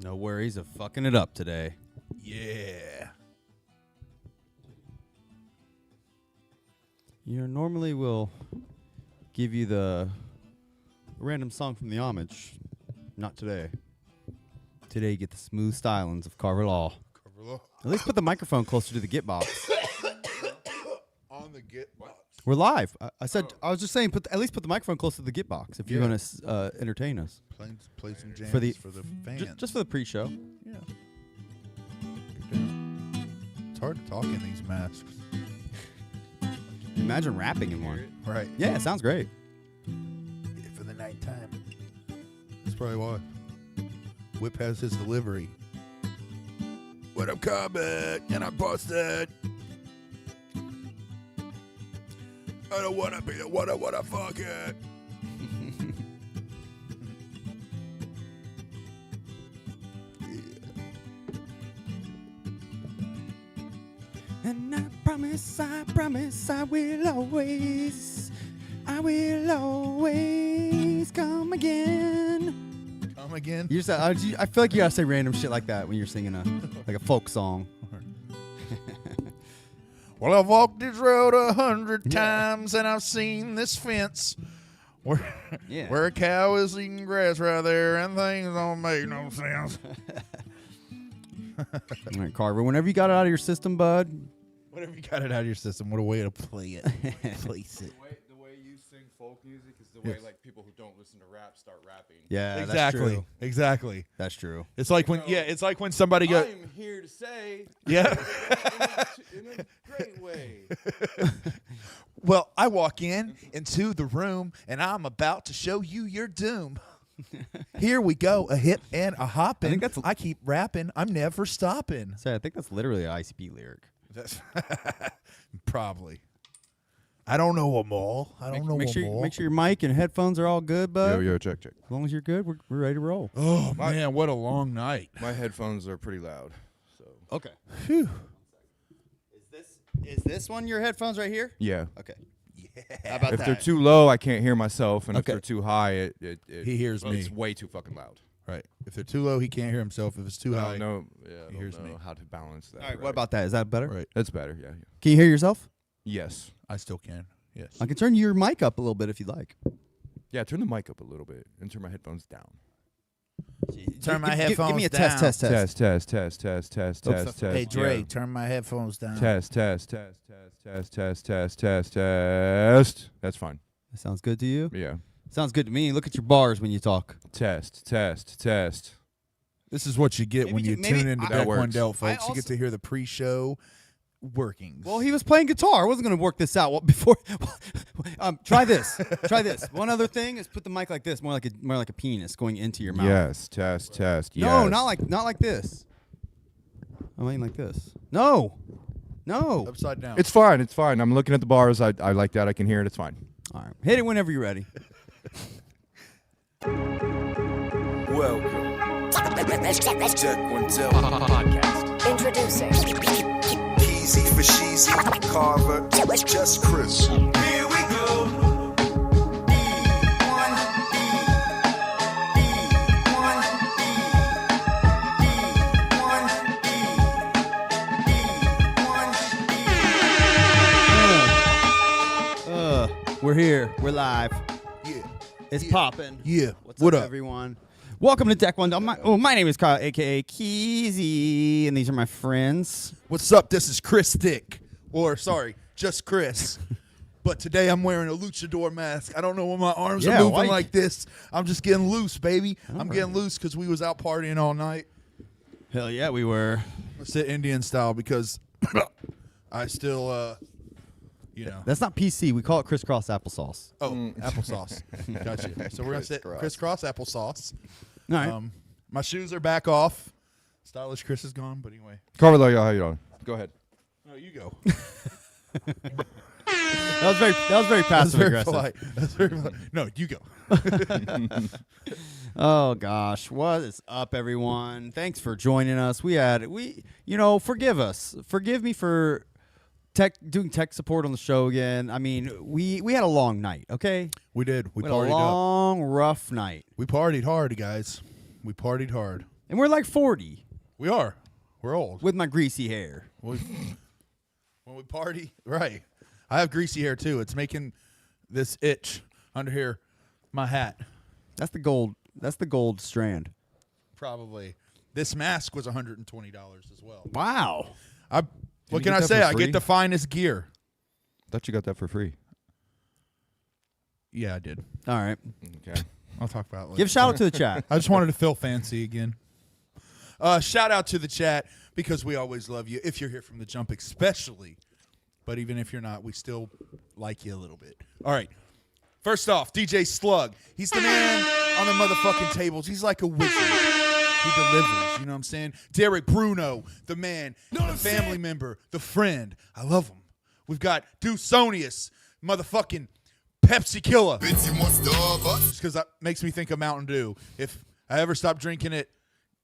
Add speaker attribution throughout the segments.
Speaker 1: No worries of fucking it up today.
Speaker 2: Yeah.
Speaker 1: Normally we'll give you the random song from the homage. Not today. Today you get the smooth stylings of Carver Law. At least put the microphone closer to the get box.
Speaker 2: On the get box.
Speaker 1: We're live. I was just saying, at least put the microphone close to the get box if you're going to entertain us.
Speaker 2: Play some jams
Speaker 1: For the
Speaker 2: fans.
Speaker 1: Just for the pre-show.
Speaker 2: Yeah. It's hard to talk in these masks.
Speaker 1: Imagine rapping in one.
Speaker 2: Right.
Speaker 1: Yeah, it sounds great.
Speaker 2: For the nighttime. That's probably why. Whip has his delivery. When I'm coming and I'm busted. I don't want to be the one I want to fuck it.
Speaker 1: And I promise I will always come again.
Speaker 2: Come again?
Speaker 1: You just, I feel like you gotta say random shit like that when you're singing a folk song.
Speaker 2: Well, I've walked this road 100 times and I've seen this fence where a cow is eating grass right there and things don't make no sense.
Speaker 1: All right, Carver, whenever you got it out of your system, bud.
Speaker 2: Whenever you got it out of your system, what a way to play it. Place it.
Speaker 3: The way you sing folk music is the way like people who don't listen to rap start rapping.
Speaker 1: Yeah,
Speaker 2: exactly.
Speaker 1: That's true.
Speaker 2: Exactly.
Speaker 1: That's true.
Speaker 2: It's like when it's like when somebody goes.
Speaker 3: I'm here to say
Speaker 2: Yeah.
Speaker 3: in a great way.
Speaker 2: Well, I walk into the room and I'm about to show you your doom. Here we go, a hip and a hopping. I keep rapping. I'm never stopping.
Speaker 1: So I think that's literally an ICP lyric.
Speaker 2: That's probably. I don't know them all.
Speaker 1: Make sure your mic and headphones are all good, bud.
Speaker 3: Yo, check.
Speaker 1: As long as you're good, we're ready to roll.
Speaker 2: Oh man, what a long night.
Speaker 3: My headphones are pretty loud. So
Speaker 1: Okay.
Speaker 2: Whew.
Speaker 1: Is this one your headphones right here?
Speaker 3: yeah.
Speaker 1: Okay.
Speaker 2: Yeah.
Speaker 1: How about
Speaker 3: If
Speaker 1: that?
Speaker 3: they're too low, I can't hear myself, and if
Speaker 1: Okay.
Speaker 3: they're too high,
Speaker 2: He hears me.
Speaker 3: It's way too fucking loud.
Speaker 2: Right. If they're too low, he can't hear himself. If it's too
Speaker 3: I
Speaker 2: high,
Speaker 3: don't know. Yeah, I
Speaker 2: He
Speaker 3: don't
Speaker 2: hears
Speaker 3: know
Speaker 2: me.
Speaker 3: how to balance that.
Speaker 1: All right, what about that? Is that better?
Speaker 2: right.
Speaker 3: That's better. Yeah.
Speaker 1: Can you hear yourself?
Speaker 3: Yes.
Speaker 2: I still can. Yes.
Speaker 1: I can turn your mic up a little bit if you'd like.
Speaker 3: Yeah. Turn the mic up a little bit and turn my headphones down.
Speaker 2: Turn my
Speaker 1: Give me a
Speaker 2: headphones
Speaker 1: test.
Speaker 2: Hey Dre, turn my headphones down.
Speaker 3: Test. That's fine.
Speaker 1: That sounds good to you?
Speaker 3: Yeah.
Speaker 1: Sounds good to me. Look at your bars when you talk.
Speaker 3: Test.
Speaker 2: This is what you get when you tune into
Speaker 3: That
Speaker 2: Deck One
Speaker 3: works.
Speaker 2: Del, folks.
Speaker 1: I
Speaker 2: You get to hear the pre-show workings.
Speaker 1: Well, he was playing guitar. I wasn't going to work this out before. Try this. One other thing is put the mic like this, more like a penis going into your mouth.
Speaker 3: Yes. Test.
Speaker 1: No,
Speaker 3: Yes.
Speaker 1: not like this. I mean like this. No.
Speaker 2: Upside down.
Speaker 3: It's fine. I'm looking at the bars. I like that. I can hear it. It's fine.
Speaker 1: All right. Hit it whenever you're ready.
Speaker 4: Welcome. Deck One Del podcast.
Speaker 5: Introducing
Speaker 4: Easy for Sheezy, Carver, just Chris. Here we go.
Speaker 1: We're here. We're live.
Speaker 2: Yeah.
Speaker 1: It's popping.
Speaker 2: Yeah.
Speaker 1: What's
Speaker 2: What
Speaker 1: up,
Speaker 2: up?
Speaker 1: everyone? Welcome to Deck One. My name is Kyle, a.k.a. Keezy, and these are my friends.
Speaker 2: What's up? This is Chris Thick. Or, sorry, just Chris. But today I'm wearing a luchador mask. I don't know why my arms are moving like this. I'm just getting loose, baby. I'm getting loose because we was out partying all night.
Speaker 1: Hell yeah, we were.
Speaker 2: Let's sit Indian style because I still,
Speaker 1: That's not PC. We call it crisscross applesauce.
Speaker 2: Oh, applesauce. Gotcha. So we're going to sit crisscross applesauce.
Speaker 1: All right.
Speaker 2: My shoes are back off. Stylish Chris is gone, but anyway.
Speaker 3: Carver, how you doing? Go ahead.
Speaker 2: No, you go.
Speaker 1: That was very passive aggressive.
Speaker 2: That's very polite. No, you go.
Speaker 1: Oh gosh, what is up, everyone? Thanks for joining us. Forgive us. Forgive me for doing tech support on the show again. I mean, we had a long night. Okay,
Speaker 2: We did. We
Speaker 1: had a
Speaker 2: partied up.
Speaker 1: long, rough night.
Speaker 2: We partied hard, guys. We partied hard.
Speaker 1: And we're like 40
Speaker 2: We are. We're old.
Speaker 1: with my greasy hair.
Speaker 2: When we party, right. I have greasy hair, too. It's making this itch under here. My hat.
Speaker 1: That's the gold. That's the gold strand.
Speaker 2: Probably. This mask was $120 as well.
Speaker 1: Wow.
Speaker 2: What
Speaker 5: you
Speaker 2: can
Speaker 5: get
Speaker 2: I
Speaker 5: that
Speaker 2: say?
Speaker 5: for
Speaker 2: I
Speaker 5: free?
Speaker 2: get the finest gear.
Speaker 5: Thought you got that for free.
Speaker 2: Yeah, I did.
Speaker 1: All right.
Speaker 5: Okay.
Speaker 2: I'll talk about it later.
Speaker 1: Give a shout out to the chat.
Speaker 2: I just wanted to feel fancy again. Shout out to the chat because we always love you. If you're here from the jump, especially. But even if you're not, we still like you a little bit. All right. First off, DJ Slug. He's the man on the motherfucking tables. He's like a wizard. He delivers. You know what I'm saying? Derek Bruno, the man, the family member, the friend. I love him. We've got Dusonius, motherfucking Pepsi killer. Just because that makes me think of Mountain Dew. If I ever stop drinking it,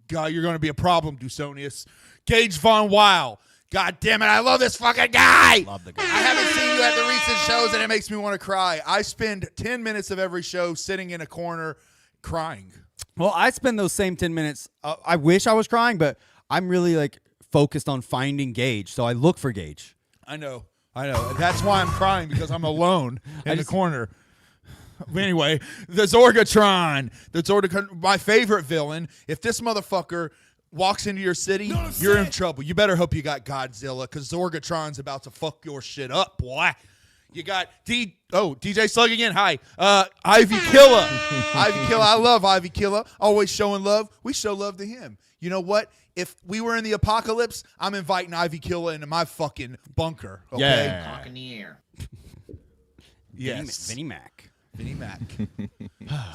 Speaker 2: God, you're going to be a problem, Dusonius. Gage Von Weil. God damn it, I love this fucking guy.
Speaker 1: Love the guy.
Speaker 2: I haven't seen you at the recent shows, and it makes me want to cry. I spend 10 minutes of every show sitting in a corner crying.
Speaker 1: Well, I spend those same 10 minutes. I wish I was crying, but I'm really like focused on finding Gage, so I look for Gage.
Speaker 2: I know. That's why I'm crying, because I'm alone in the corner. Anyway, the Zorgatron. My favorite villain. If this motherfucker walks into your city, you're in trouble. You better hope you got Godzilla, because Zorgatron's about to fuck your shit up, boy. You got DJ Slug again. Hi. Ivy Killer. Ivy Killer. I love Ivy Killer. Always showing love. We show love to him. You know what? If we were in the apocalypse, I'm inviting Ivy Killer into my fucking bunker. Okay?
Speaker 1: Yeah.
Speaker 6: Talk in the air.
Speaker 2: Yes.
Speaker 1: Vinnie Mac.
Speaker 2: Vinnie Mac.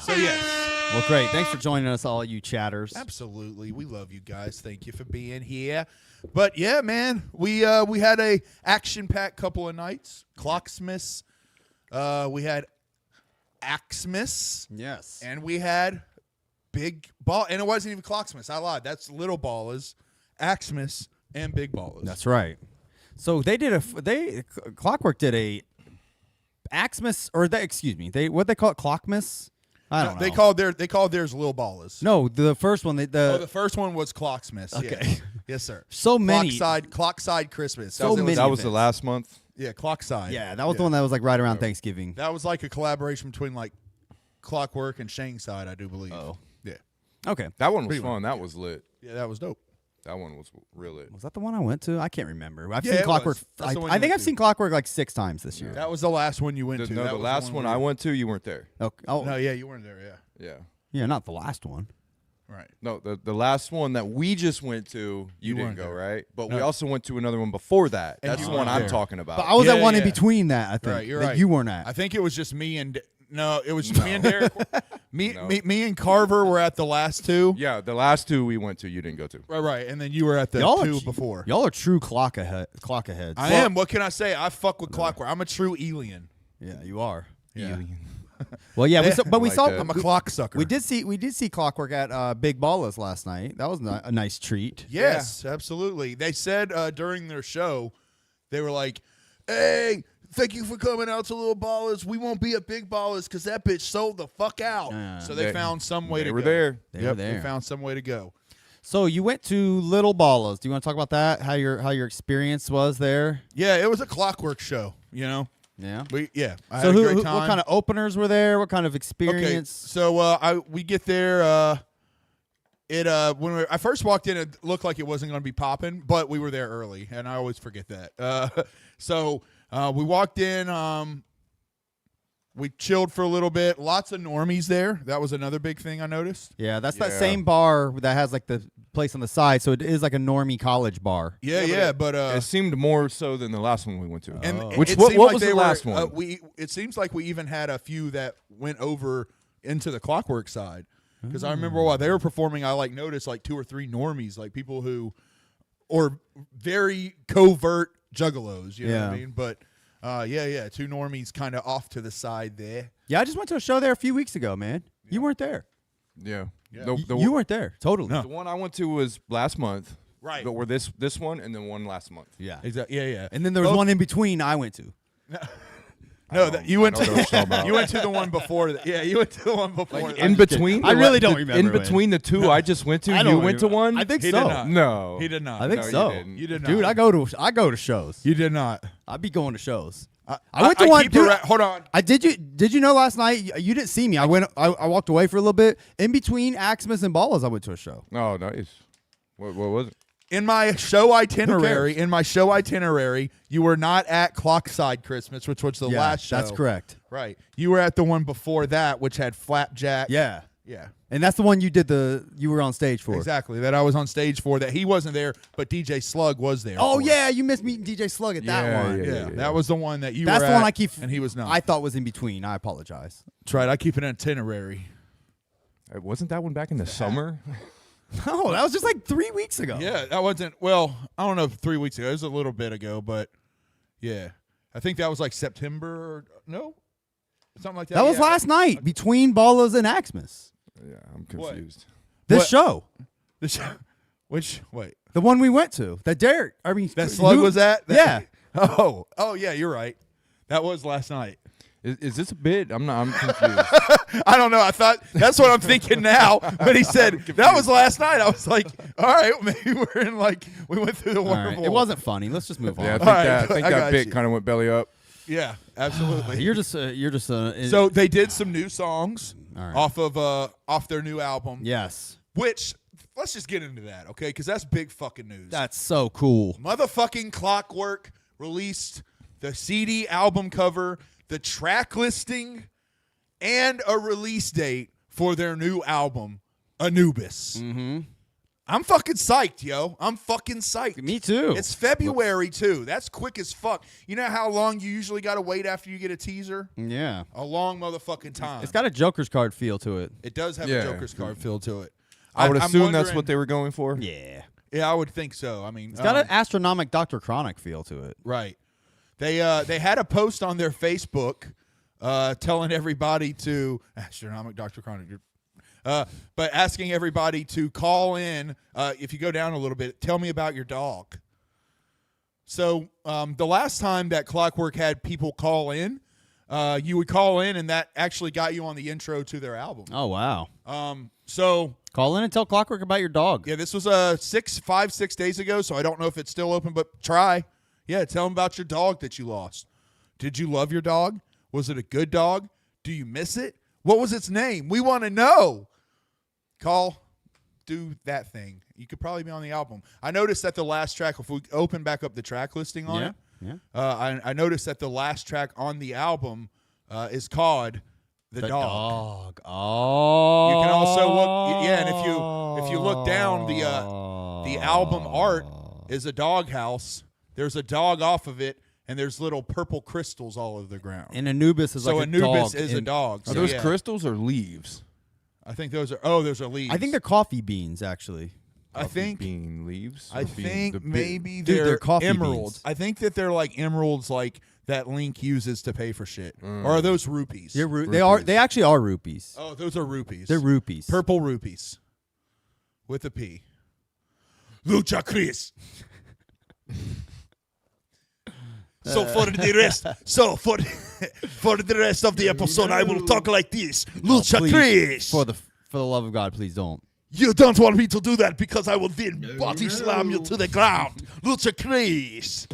Speaker 2: So, yes.
Speaker 1: Well, great. Thanks for joining us, all you chatters.
Speaker 2: Absolutely. We love you guys. Thank you for being here. But, yeah, man, we had a action-packed couple of nights. Clocksmiths. We had Axemas.
Speaker 1: Yes.
Speaker 2: And we had Big Ball. And it wasn't even Clocksmiths. I lied. That's Little Ballas, Axemas, and Big Ballas.
Speaker 1: That's right. So Clockwork did a Axemas, or what they call it, Clockmas? I don't know.
Speaker 2: They called theirs Lil Ballas.
Speaker 1: No, the first one.
Speaker 2: The first one was Clocksmiths.
Speaker 1: Okay.
Speaker 2: Yeah. Yes, sir.
Speaker 1: So many.
Speaker 2: Clockside Christmas.
Speaker 1: So many.
Speaker 5: That was the
Speaker 1: events.
Speaker 5: last month.
Speaker 2: Yeah, Clockside.
Speaker 1: Yeah, that was the one that was like right around Thanksgiving.
Speaker 2: That was like a collaboration between like Clockwork and Shangside, I do believe.
Speaker 1: Oh.
Speaker 2: Yeah.
Speaker 1: Okay.
Speaker 5: That one was
Speaker 2: Pretty
Speaker 5: fun. That was lit.
Speaker 2: Yeah, that was dope.
Speaker 5: That one was real lit.
Speaker 1: Was that the one I went to? I can't remember. I've
Speaker 2: Yeah,
Speaker 1: seen
Speaker 2: it
Speaker 1: Clockwork.
Speaker 2: was. That's
Speaker 1: I
Speaker 2: the one
Speaker 1: think
Speaker 2: you went
Speaker 1: I've
Speaker 2: to.
Speaker 1: seen Clockwork like 6 times this year.
Speaker 2: That was the last one you went to.
Speaker 5: No,
Speaker 2: That
Speaker 5: the
Speaker 2: was
Speaker 5: last one I went to, you weren't there.
Speaker 1: Oh,
Speaker 2: No, yeah, you weren't there, yeah.
Speaker 5: Yeah.
Speaker 1: yeah, not the last one.
Speaker 2: Right.
Speaker 5: No, the last one that we just went to, you didn't
Speaker 2: weren't
Speaker 5: go,
Speaker 2: there.
Speaker 5: right? But
Speaker 2: No.
Speaker 5: we also went to another one before that.
Speaker 2: And
Speaker 5: That's
Speaker 2: you
Speaker 5: the one
Speaker 2: weren't
Speaker 5: I'm
Speaker 2: there.
Speaker 5: talking about.
Speaker 1: But I was
Speaker 2: Yeah,
Speaker 1: at one in
Speaker 2: yeah.
Speaker 1: between that, I think.
Speaker 2: Right, you're
Speaker 1: that
Speaker 2: right.
Speaker 1: you weren't at.
Speaker 2: I think it was just me and it was me and Derek. Me and Carver were at the last two.
Speaker 5: Yeah, the last two we went to, you didn't go to.
Speaker 2: Right, and then you were at the
Speaker 1: Y'all
Speaker 2: two
Speaker 1: are,
Speaker 2: before.
Speaker 1: Y'all are true clock aheads.
Speaker 2: I am. What can I say? I fuck with Clockwork. I'm a true alien.
Speaker 1: Yeah, you are.
Speaker 2: Yeah.
Speaker 1: Well, yeah, we
Speaker 5: like
Speaker 1: saw.
Speaker 5: that.
Speaker 2: I'm a clock sucker.
Speaker 1: We did see Clockwork at Big Ballas last night. That was a nice treat.
Speaker 2: Yes, absolutely. They said during their show, they were like, "Hey, thank you for coming out to Lil Ballas. We won't be at Big Ballas because that bitch sold the fuck out."
Speaker 1: Yeah.
Speaker 2: So they found some way to
Speaker 5: They
Speaker 2: go.
Speaker 5: were there.
Speaker 1: They were there.
Speaker 2: They found some way to go.
Speaker 1: So you went to Little Ballas. Do you want to talk about that? How your experience was there?
Speaker 2: Yeah, it was a Clockwork show. You know,
Speaker 1: Yeah.
Speaker 2: I
Speaker 1: So
Speaker 2: had a great
Speaker 1: what
Speaker 2: time.
Speaker 1: kind of openers were there? What kind of
Speaker 2: Okay,
Speaker 1: experience?
Speaker 2: so we get there. When I first walked in, it looked like it wasn't going to be popping, but we were there early, and I always forget that. So we walked in. We chilled for a little bit. Lots of normies there. That was another big thing I noticed.
Speaker 1: Yeah, that's that
Speaker 5: Yeah.
Speaker 1: same bar that has like the place on the side, so it is like a normie college bar.
Speaker 2: Yeah, but
Speaker 5: It seemed more so than the last one we went to.
Speaker 2: and
Speaker 5: Which
Speaker 2: it
Speaker 5: what
Speaker 2: seemed like
Speaker 5: was
Speaker 2: they
Speaker 5: the
Speaker 2: were,
Speaker 5: last one?
Speaker 2: It seems like we even had a few that went over into the Clockwork side, because I remember while they were performing, I like noticed like 2 or 3 normies, like people who, or very covert juggalos. You know what I
Speaker 1: Yeah.
Speaker 2: mean? But 2 normies kind of off to the side there.
Speaker 1: Yeah, I just went to a show there a few weeks ago, man. You weren't there.
Speaker 5: Yeah.
Speaker 2: Yeah.
Speaker 1: You weren't there. Totally.
Speaker 2: No.
Speaker 5: The one I went to was last month.
Speaker 2: Right.
Speaker 5: But were this one and then one last month.
Speaker 1: Yeah.
Speaker 2: Exactly. Yeah.
Speaker 1: And then there was
Speaker 2: Both-
Speaker 1: one in between I went to.
Speaker 2: No, you went
Speaker 5: I don't know what you're talking
Speaker 2: to
Speaker 5: about.
Speaker 2: you went to the one before. Yeah, you went to the one before.
Speaker 5: Like
Speaker 2: that.
Speaker 5: in between.
Speaker 1: I really don't
Speaker 5: In
Speaker 1: remember when.
Speaker 5: between the two I just went to,
Speaker 1: I
Speaker 5: you
Speaker 1: don't
Speaker 5: went to
Speaker 1: remember.
Speaker 5: one.
Speaker 1: I think
Speaker 2: He
Speaker 1: so.
Speaker 2: did not.
Speaker 5: No,
Speaker 2: He did not.
Speaker 1: I think
Speaker 5: No, you
Speaker 1: so.
Speaker 5: didn't.
Speaker 2: You did not.
Speaker 1: Dude, I go to shows.
Speaker 2: You did not.
Speaker 1: I be going to shows. I went to
Speaker 2: I
Speaker 1: one.
Speaker 2: keep
Speaker 1: Dude,
Speaker 2: hold on.
Speaker 1: Did you know last night you didn't see me? I walked away for a little bit. In between Axemas and Ballas, I went to a show.
Speaker 5: Oh, nice. What was it?
Speaker 2: In my show itinerary,
Speaker 1: cares?
Speaker 2: you were not at Clockside Christmas, which was the last show.
Speaker 1: That's correct.
Speaker 2: Right. You were at the one before that, which had Flapjack.
Speaker 1: Yeah.
Speaker 2: Yeah.
Speaker 1: And that's the one you were on stage for.
Speaker 2: Exactly. That I was on stage for. That he wasn't there, but DJ Slug was there.
Speaker 1: Oh
Speaker 2: for.
Speaker 1: yeah, you missed meeting DJ Slug at that
Speaker 5: Yeah,
Speaker 1: one.
Speaker 2: Yeah. That was the one that you
Speaker 1: That's
Speaker 2: were
Speaker 1: the one
Speaker 2: at,
Speaker 1: I keep
Speaker 2: and he was not.
Speaker 1: I thought was in between. I apologize.
Speaker 2: That's right. I keep an itinerary.
Speaker 5: Wasn't that one back in the summer?
Speaker 1: No, that was just like 3 weeks ago.
Speaker 2: Yeah, that wasn't. Well, I don't know if 3 weeks ago. It was a little bit ago, but yeah, I think that was like September. Or, no, something like that.
Speaker 1: That was
Speaker 2: Yeah.
Speaker 1: last night between Ballas and Axemas.
Speaker 5: Yeah, I'm confused.
Speaker 1: This
Speaker 2: What?
Speaker 1: show.
Speaker 2: The show, which wait,
Speaker 1: The one we went to. That Derek. I mean
Speaker 2: that Slug
Speaker 1: who-
Speaker 2: was at?
Speaker 1: Yeah.
Speaker 2: Oh yeah, you're right. That was last night.
Speaker 5: Is this a bit? I'm confused.
Speaker 2: I don't know. I thought that's what I'm thinking now. But he said that was last night. I was like, all right, maybe we're in like we went through the
Speaker 1: All right.
Speaker 2: wonderful.
Speaker 1: It wasn't funny. Let's just move on.
Speaker 5: Yeah, I think
Speaker 2: All right,
Speaker 5: that, I think
Speaker 2: I
Speaker 5: that
Speaker 2: got
Speaker 5: bit
Speaker 2: you.
Speaker 5: kind of went belly up.
Speaker 2: Yeah, absolutely.
Speaker 1: You're just
Speaker 2: So they did some new songs
Speaker 1: All right.
Speaker 2: off their new album.
Speaker 1: yes.
Speaker 2: Which let's just get into that, okay? Because that's big fucking news.
Speaker 1: That's so cool.
Speaker 2: Motherfucking Clockwork released the CD album cover, the track listing, and a release date for their new album, Anubis.
Speaker 1: Mm-hmm.
Speaker 2: I'm fucking psyched, yo. I'm fucking psyched.
Speaker 1: Me too.
Speaker 2: It's February, too. That's quick as fuck. You know how long you usually got to wait after you get a teaser?
Speaker 1: yeah.
Speaker 2: A long motherfucking time.
Speaker 1: It's got a Joker's card feel to it.
Speaker 2: It does have
Speaker 5: Yeah.
Speaker 2: a Joker's card feel to it.
Speaker 5: I would
Speaker 2: I'm
Speaker 5: assume that's
Speaker 2: wondering-
Speaker 5: what they were going for.
Speaker 1: Yeah.
Speaker 2: Yeah, I would think so. I mean,
Speaker 1: It's got an astronomic Dr. Chronic feel to it.
Speaker 2: right. They had a post on their Facebook telling everybody to astronomic Dr. Chronic, but asking everybody to call in. If you go down a little bit, tell me about your dog. So the last time that Clockwork had people call in, you would call in, and that actually got you on the intro to their album.
Speaker 1: Oh, wow.
Speaker 2: So
Speaker 1: Call in and tell Clockwork about your dog.
Speaker 2: yeah, this was 6 days ago, so I don't know if it's still open, but try. Yeah, tell them about your dog that you lost. Did you love your dog? Was it a good dog? Do you miss it? What was its name? We want to know. Call, do that thing. You could probably be on the album. I noticed that the last track, if we open back up the track listing on it,
Speaker 1: Yeah.
Speaker 2: I noticed that the last track on the album is called The Dog.
Speaker 1: Oh.
Speaker 2: You can also look, yeah, and if you look down, the album art is a doghouse. There's a dog off of it, and there's little purple crystals all over the ground.
Speaker 1: And Anubis is
Speaker 2: So
Speaker 1: like a
Speaker 2: Anubis
Speaker 1: dog.
Speaker 2: is a dog.
Speaker 5: Are
Speaker 2: So
Speaker 5: those
Speaker 2: yeah.
Speaker 5: crystals or leaves?
Speaker 2: I think those are leaves.
Speaker 1: I think they're coffee beans, actually.
Speaker 2: I think
Speaker 5: bean leaves.
Speaker 2: I
Speaker 5: or bean-
Speaker 2: think
Speaker 5: the
Speaker 2: maybe
Speaker 1: Dude, they're coffee
Speaker 2: emeralds.
Speaker 1: beans.
Speaker 2: I think that they're like emeralds, like that Link uses to pay for shit. Or are those rupees?
Speaker 1: They
Speaker 5: Rupees.
Speaker 1: are. They actually are rupees.
Speaker 2: Oh, those are rupees.
Speaker 1: They're rupees.
Speaker 2: Purple rupees with a P. Lucha Chris. So for the rest, for the rest of the episode, I will talk like this. Lucha
Speaker 1: Please,
Speaker 2: Chris.
Speaker 1: for the love of God, please don't.
Speaker 2: You don't want me to do that because I will then body slam you to the ground. Lucha Chris.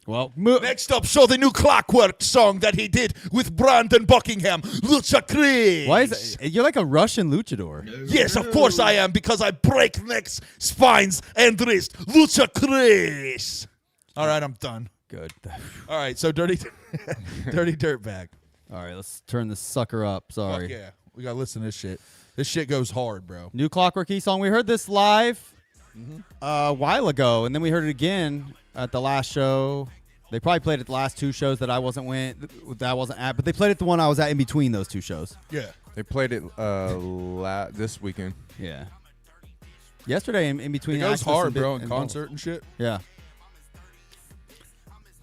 Speaker 1: Well,
Speaker 2: Next up, show the new Clockwork song that he did with Brandon Buckingham. Lucha Chris.
Speaker 1: why is it, you're like a Russian luchador?
Speaker 2: Yes, of course I am, because I break necks, spines, and wrists. Lucha Chris. All right, I'm done.
Speaker 1: Good.
Speaker 2: All right, so dirty dirtbag.
Speaker 1: All right, let's turn this sucker up. Sorry.
Speaker 2: Fuck yeah, we gotta listen to this shit. This shit goes hard, bro.
Speaker 1: New Clockwork Key song. We heard this live a while ago, and then we heard it again at the last show. They probably played it the last two shows that I wasn't at, but they played it the one I was at in between those two shows.
Speaker 2: Yeah.
Speaker 5: They played it this weekend.
Speaker 1: Yeah. Yesterday in between.
Speaker 2: It goes
Speaker 1: Axemas
Speaker 2: hard,
Speaker 1: and
Speaker 2: bro,
Speaker 1: and
Speaker 2: in
Speaker 1: Ballas.
Speaker 2: concert and shit.
Speaker 1: Yeah.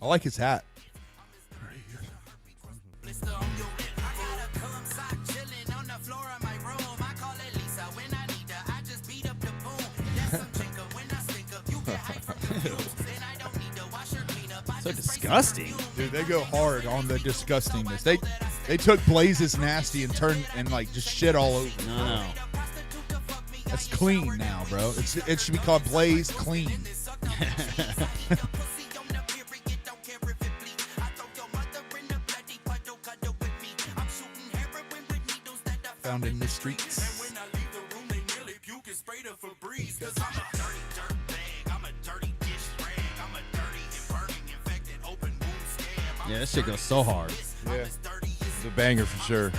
Speaker 2: I like his hat.
Speaker 1: So disgusting. disgusting.
Speaker 2: Dude, they go hard on the disgustingness. They took Blaze's nasty and turned and like just shit all over.
Speaker 1: No.
Speaker 2: That's clean now, bro. It should be called Blaze Clean. Found in the streets.
Speaker 1: Yeah, this shit goes so hard.
Speaker 5: Yeah. It's a banger for sure.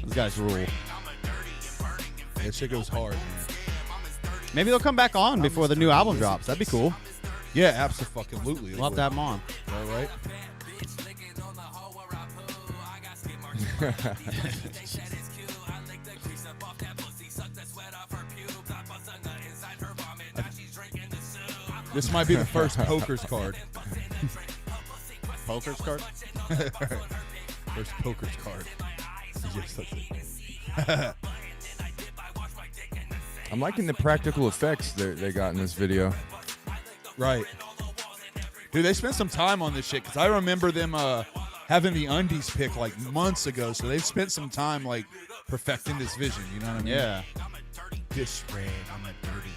Speaker 1: Those guys rule.
Speaker 2: That shit goes hard, man.
Speaker 1: Maybe they'll come back on before the new album drops. That'd be cool.
Speaker 2: Yeah, absolutely.
Speaker 1: We'll have to have them on.
Speaker 2: All right. This might be the first poker's card.
Speaker 1: Poker's card?
Speaker 2: First poker's card. Yes, that's it.
Speaker 5: I'm liking the practical effects they got in this video.
Speaker 2: Right. Dude, they spent some time on this shit because I remember them having the undies pick like months ago. So they've spent some time like perfecting this vision. You know what I mean?
Speaker 1: Yeah.
Speaker 2: This red, I'm a dirty.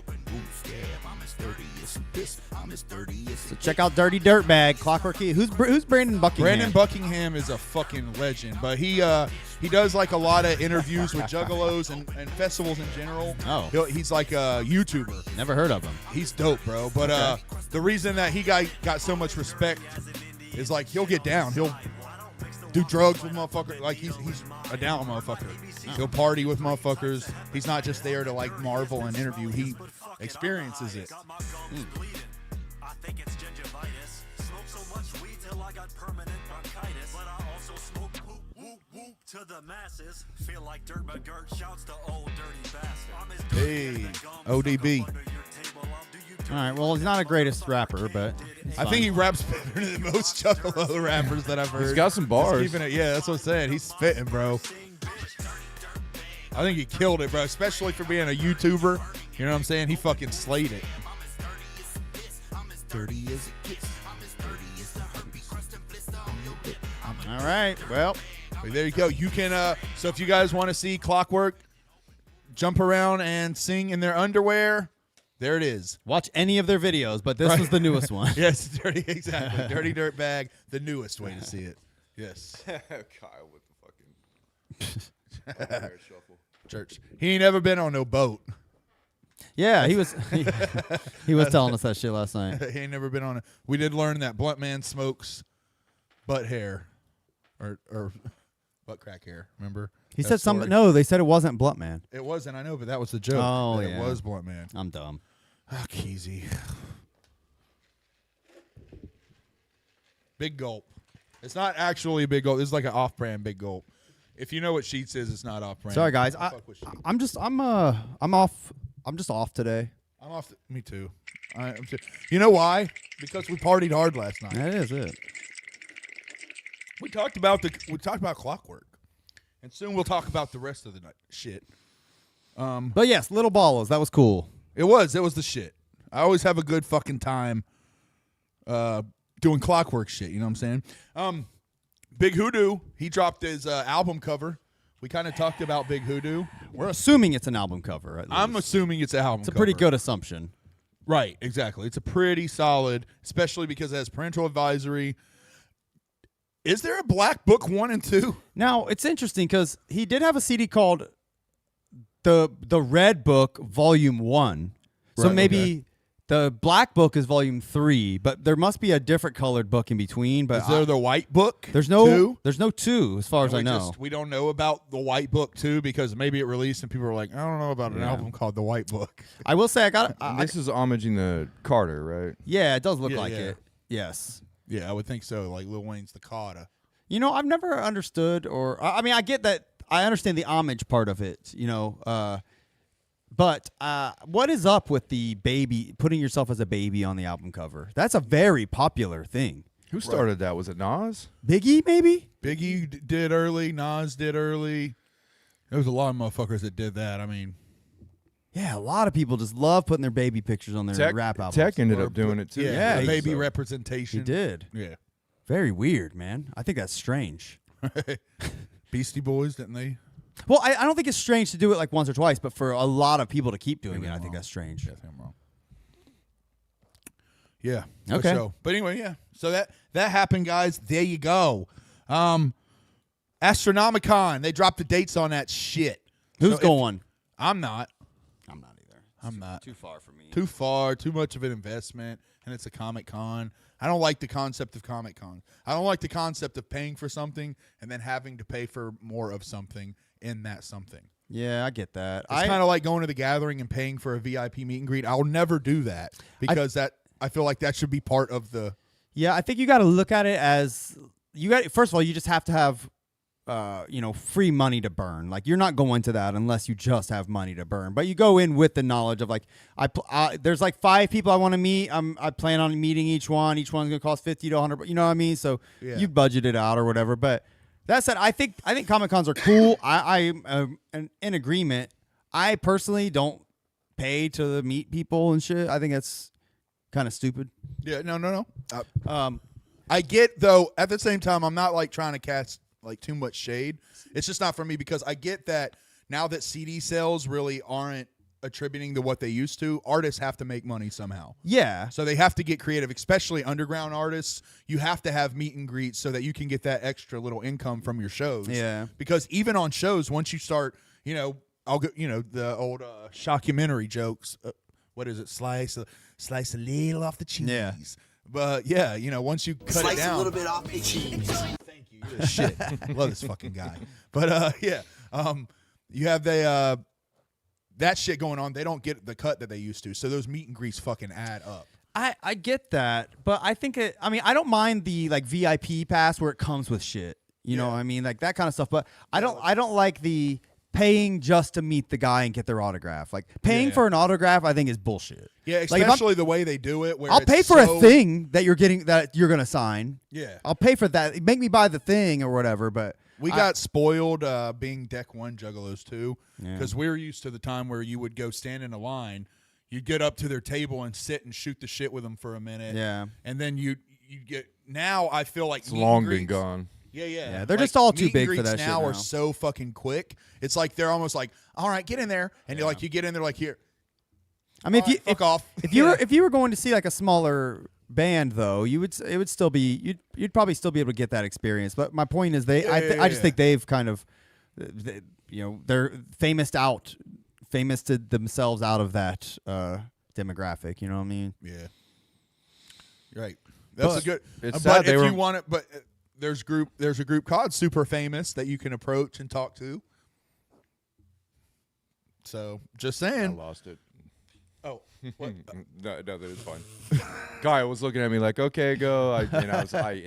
Speaker 2: Ooh, yeah, I'm as dirty as this. I'm as dirty as
Speaker 1: So check out Dirty Dirtbag, Clockwork Key. Who's Brandon Buckingham?
Speaker 2: Brandon Buckingham is a fucking legend, but he does like a lot of interviews with juggalos and festivals in general.
Speaker 1: Oh.
Speaker 2: He's like a YouTuber.
Speaker 1: Never heard of him.
Speaker 2: He's dope, bro. But the reason that he got so much respect is like he'll get down. He'll do drugs with motherfuckers. Like he's a down motherfucker. He'll party with motherfuckers. He's not just there to like marvel and interview. He experiences it.
Speaker 6: I think it's gingivitis. Smoke so much weed till I got permanent bronchitis. But I also smoke whoop whoop whoop to the masses. Feel like Dirt McGirt shouts to old dirty bastard. I'm as dirty
Speaker 2: Hey,
Speaker 6: as the gum
Speaker 2: ODB.
Speaker 6: stuck up under your table. I'll do you
Speaker 1: All right, well, he's not the greatest rapper, but
Speaker 2: I think he raps better than most Juggalo rappers that I've heard.
Speaker 5: He's got some
Speaker 2: Just
Speaker 5: bars.
Speaker 2: keeping it, yeah, that's what I'm saying. He's spitting, bro. I think he killed it, bro, especially for being a YouTuber. You know what I'm saying? He fucking slayed it. Dirty as it gets.
Speaker 1: all right. Well,
Speaker 2: There you go. You can, so if you guys want to see Clockwork jump around and sing in their underwear, there it is.
Speaker 1: watch any of their videos, but this was the newest one.
Speaker 2: Yes, dirty, exactly. Dirty Dirtbag, the newest way to see it. Yes.
Speaker 5: Kyle with the fucking shuffle.
Speaker 2: Church. He ain't ever been on no boat.
Speaker 1: Yeah, he was he was telling us that shit last night.
Speaker 2: He ain't never been on it. We did learn that blunt man smokes butt hair or butt crack hair. Remember?
Speaker 1: He
Speaker 2: that
Speaker 1: said
Speaker 2: story?
Speaker 1: something. No, they said it wasn't Blunt Man.
Speaker 2: It wasn't. I know, but that was the joke.
Speaker 1: Oh,
Speaker 2: that
Speaker 1: yeah.
Speaker 2: It was blunt man.
Speaker 1: I'm dumb.
Speaker 2: Ah, Keezy. Big gulp. It's not actually a big gulp. This is like an off-brand big gulp. If you know what Sheets is, it's not off-brand.
Speaker 1: Sorry, guys.
Speaker 2: Don't fuck with Sheetz.
Speaker 1: I'm off. I'm just off today.
Speaker 2: I'm off. Me too. You know why? Because we partied hard last night.
Speaker 1: That is it.
Speaker 2: We talked about Clockwork, and soon we'll talk about the rest of the night. Shit.
Speaker 1: But yes, Lil Ballas. That was cool.
Speaker 2: It was the shit. I always have a good fucking time doing Clockwork shit. You know what I'm saying? Big Hoodoo. He dropped his album cover. We kind of talked about Big Hoodoo.
Speaker 1: We're assuming it's an album cover. At least.
Speaker 2: I'm assuming it's an album.
Speaker 1: It's a pretty good assumption.
Speaker 2: Right, exactly. It's a pretty solid, especially because it has parental advisory. Is there a Black Book 1 and 2?
Speaker 1: Now it's interesting because he did have a CD called the Red Book Volume 1. So
Speaker 2: Right,
Speaker 1: maybe
Speaker 2: okay.
Speaker 1: the Black Book is Volume 3, but there must be a different colored book in between. But
Speaker 2: Is there the White Book?
Speaker 1: there's no
Speaker 2: 2?
Speaker 1: there's no 2 as far as I know.
Speaker 2: We don't know about the White Book 2 because maybe it released and people were like, I don't know about an
Speaker 1: Yeah.
Speaker 2: album called The White Book.
Speaker 1: I will say I got
Speaker 5: This is homaging the Carter, right?
Speaker 1: yeah, it does look
Speaker 2: Yeah,
Speaker 1: like
Speaker 2: yeah.
Speaker 1: it. Yes.
Speaker 2: Yeah, I would think so. Like Lil Wayne's The Coda.
Speaker 1: You know, I've never understood, or I mean, I get that. I understand the homage part of it, you know. But what is up with the baby, putting yourself as a baby on the album cover? That's a very popular thing.
Speaker 5: Who started that? Was it Nas?
Speaker 1: Biggie, maybe?
Speaker 2: Biggie did early. Nas did early. There was a lot of motherfuckers that did that. I mean,
Speaker 1: Yeah, a lot of people just love putting their baby pictures on their rap albums.
Speaker 5: Tech ended
Speaker 2: Or
Speaker 5: up doing it too.
Speaker 1: Yeah,
Speaker 2: the baby
Speaker 5: so.
Speaker 2: representation.
Speaker 1: He did.
Speaker 2: Yeah.
Speaker 1: Very weird, man. I think that's strange.
Speaker 2: Beastie Boys, didn't they?
Speaker 1: Well, I don't think it's strange to do it like once or twice, but for a lot of people to keep doing
Speaker 2: Maybe
Speaker 1: it, I
Speaker 2: I'm
Speaker 1: think
Speaker 2: wrong.
Speaker 1: that's strange.
Speaker 2: Yeah, I think I'm wrong. Yeah. for
Speaker 1: Okay.
Speaker 2: sure. But anyway, yeah. So that happened, guys. There you go. Astronomicon. They dropped the dates on that shit.
Speaker 1: Who's
Speaker 2: So
Speaker 1: going?
Speaker 2: I'm not.
Speaker 1: I'm not either.
Speaker 2: I'm not.
Speaker 1: Too far for me.
Speaker 2: Too far. Too much of an investment. And it's a Comic Con. I don't like the concept of Comic Con. I don't like the concept of paying for something and then having to pay for more of something in that something.
Speaker 1: Yeah, I get that.
Speaker 2: It's kind of like going to the gathering and paying for a VIP meet and greet. I'll never do that because I feel like that should be part of the.
Speaker 1: Yeah, I think you got to look at it as first of all, you just have to have free money to burn. Like you're not going to that unless you just have money to burn. But you go in with the knowledge of like there's like 5 people I want to meet. I plan on meeting each one. Each one's going to cost $50 to $100, you know what I mean? So you budget it out or whatever. But that said, I think Comic-Cons are cool. I'm in agreement. I personally don't pay to meet people and shit. I think that's kind of stupid.
Speaker 2: Yeah, no. I get, though, at the same time, I'm not like trying to cast like too much shade. It's just not for me because I get that now that CD sales really aren't attributing to what they used to, artists have to make money somehow.
Speaker 1: Yeah.
Speaker 2: So they have to get creative, especially underground artists. You have to have meet and greets so that you can get that extra little income from your shows.
Speaker 1: Yeah.
Speaker 2: Because even on shows, once you start, I'll go, the old shockumentary jokes. What is it? Slice a little off the cheese.
Speaker 1: Yeah.
Speaker 2: But yeah, once you cut
Speaker 4: Slice
Speaker 2: it down,
Speaker 4: a little bit off the cheese.
Speaker 2: Thank you. You're the shit. Love this fucking guy. But you have that shit going on. They don't get the cut that they used to. So those meet and greets fucking add up.
Speaker 1: I get that, but I think I don't mind the like VIP pass where it comes with shit. You know what I mean? Like that kind of stuff. But I don't like the paying just to meet the guy and get their autograph. Like paying for an autograph, I think is bullshit.
Speaker 2: Yeah,
Speaker 1: Like,
Speaker 2: especially the way they do it. Where
Speaker 1: I'll
Speaker 2: it's
Speaker 1: pay for
Speaker 2: so-
Speaker 1: a thing that you're gonna sign.
Speaker 2: Yeah.
Speaker 1: I'll pay for that. Make me buy the thing or whatever. But
Speaker 2: We got spoiled being Deck 1 Juggalos too,
Speaker 1: Yeah.
Speaker 2: because we're used to the time where you would go stand in a line, you'd get up to their table and sit and shoot the shit with them for a minute.
Speaker 1: Yeah.
Speaker 2: And then you get, now I feel like
Speaker 5: It's
Speaker 2: meet and
Speaker 5: long been
Speaker 2: greets-
Speaker 5: gone.
Speaker 2: Yeah.
Speaker 1: Yeah, they're just all too
Speaker 2: meet and
Speaker 1: big for
Speaker 2: greets
Speaker 1: that shit
Speaker 2: now.
Speaker 1: now.
Speaker 2: Are so fucking quick. It's like they're almost like, all right, get in there, and you're like, you get in there like here.
Speaker 1: I mean,
Speaker 2: All right, fuck off.
Speaker 1: if you were going to see like a smaller band though, it would still be you'd probably still be able to get that experience. But my point is I just think they've kind of they're famous to themselves out of that demographic. You know what I mean?
Speaker 2: Yeah. Right. That's
Speaker 1: But
Speaker 2: a good.
Speaker 5: it's
Speaker 2: but
Speaker 5: sad they
Speaker 2: if
Speaker 5: were-
Speaker 2: you want it, but there's a group called Super Famous that you can approach and talk to. So just
Speaker 5: I
Speaker 2: saying.
Speaker 5: lost it.
Speaker 2: Oh, what?
Speaker 5: No, that is fine. Guy was looking at me like, "Okay, go." I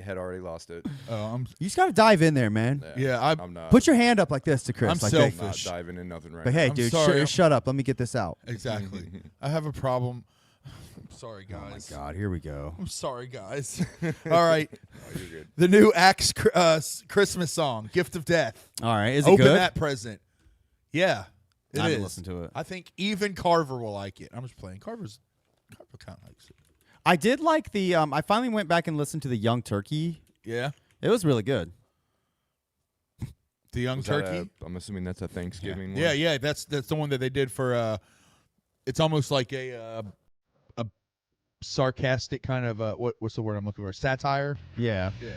Speaker 5: had already lost it.
Speaker 2: I'm
Speaker 1: You just got to dive in there, man.
Speaker 2: Yeah,
Speaker 5: I'm not.
Speaker 1: Put your hand up like this to Chris.
Speaker 2: I'm
Speaker 1: like,
Speaker 2: selfish.
Speaker 1: hey,
Speaker 5: not diving in nothing right
Speaker 1: but
Speaker 5: now.
Speaker 1: hey,
Speaker 2: I'm
Speaker 1: dude,
Speaker 2: sorry.
Speaker 1: shut up. Let me get this out.
Speaker 2: exactly. I have a problem. I'm sorry,
Speaker 1: Oh my
Speaker 2: guys.
Speaker 1: God, here we go.
Speaker 2: I'm sorry, guys. All right.
Speaker 5: Oh, you're good.
Speaker 2: The new Christmas song, "Gift of Death."
Speaker 1: All right, is it
Speaker 2: Open
Speaker 1: good?
Speaker 2: that present. Yeah, it
Speaker 1: I haven't
Speaker 2: is.
Speaker 1: listened to it.
Speaker 2: I think even Carver will like it. I'm just playing. Carver kind of likes it.
Speaker 1: I did like the. I finally went back and listened to the Young Turkey.
Speaker 2: Yeah,
Speaker 1: It was really good.
Speaker 2: the Young
Speaker 5: Was that
Speaker 2: Turkey.
Speaker 5: I'm assuming that's a Thanksgiving one.
Speaker 2: Yeah, that's the one that they did for. It's almost like a sarcastic kind of what's the word I'm looking for? Satire.
Speaker 1: Yeah.
Speaker 2: Yeah.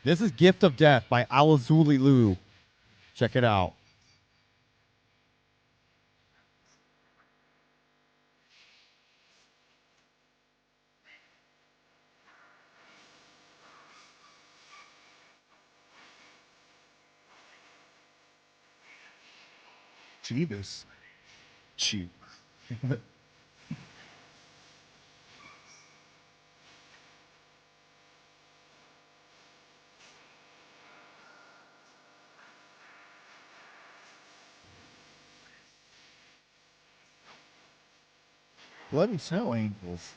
Speaker 1: This is Gift of Death by Alazuli Lu. Check it out.
Speaker 2: Jeebus. Cheap. Bloody snow angels.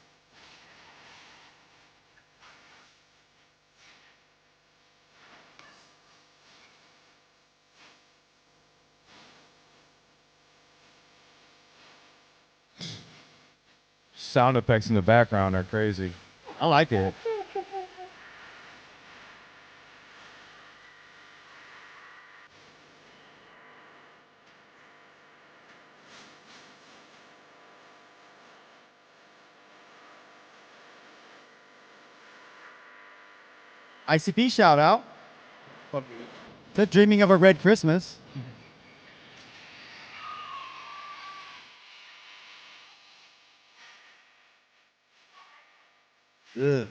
Speaker 5: sound effects in the background are crazy.
Speaker 1: I like it. ICP shout out. To Dreaming of a Red Christmas.
Speaker 2: Ugh.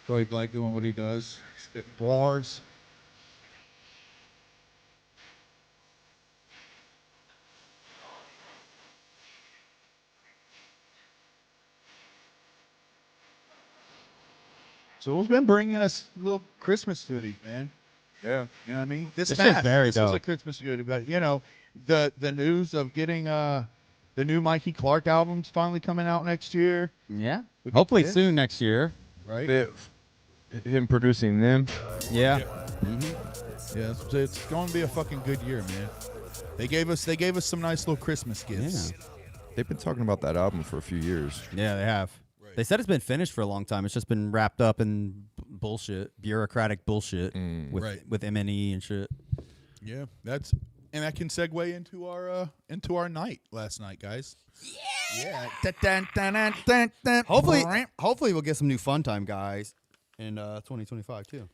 Speaker 2: Joey Blake doing what he does. Spitting bars. So who's been bringing us little Christmas goodies, man?
Speaker 5: Yeah.
Speaker 2: You know what I mean? This
Speaker 1: This
Speaker 2: Matt,
Speaker 1: shit's very
Speaker 2: this was a
Speaker 1: dope.
Speaker 2: Christmas goodie, but you know, the news of getting the new Mikey Clark album's finally coming out next year,
Speaker 1: Yeah.
Speaker 2: Would be
Speaker 1: Hopefully
Speaker 2: pissed.
Speaker 1: soon next year.
Speaker 2: right?
Speaker 5: Him producing them.
Speaker 1: Yeah.
Speaker 2: Yeah, it's going to be a fucking good year, man. They gave us some nice little Christmas gifts.
Speaker 1: Yeah.
Speaker 5: They've been talking about that album for a few years.
Speaker 1: Yeah, they have.
Speaker 2: Right.
Speaker 1: They said it's been finished for a long time. It's just been wrapped up in bullshit, bureaucratic bullshit with
Speaker 2: Right.
Speaker 1: with MNE and shit.
Speaker 2: Yeah, and that can segue into our night last night, guys. Yeah.
Speaker 1: Hopefully we'll get some new fun time guys in 2025 too.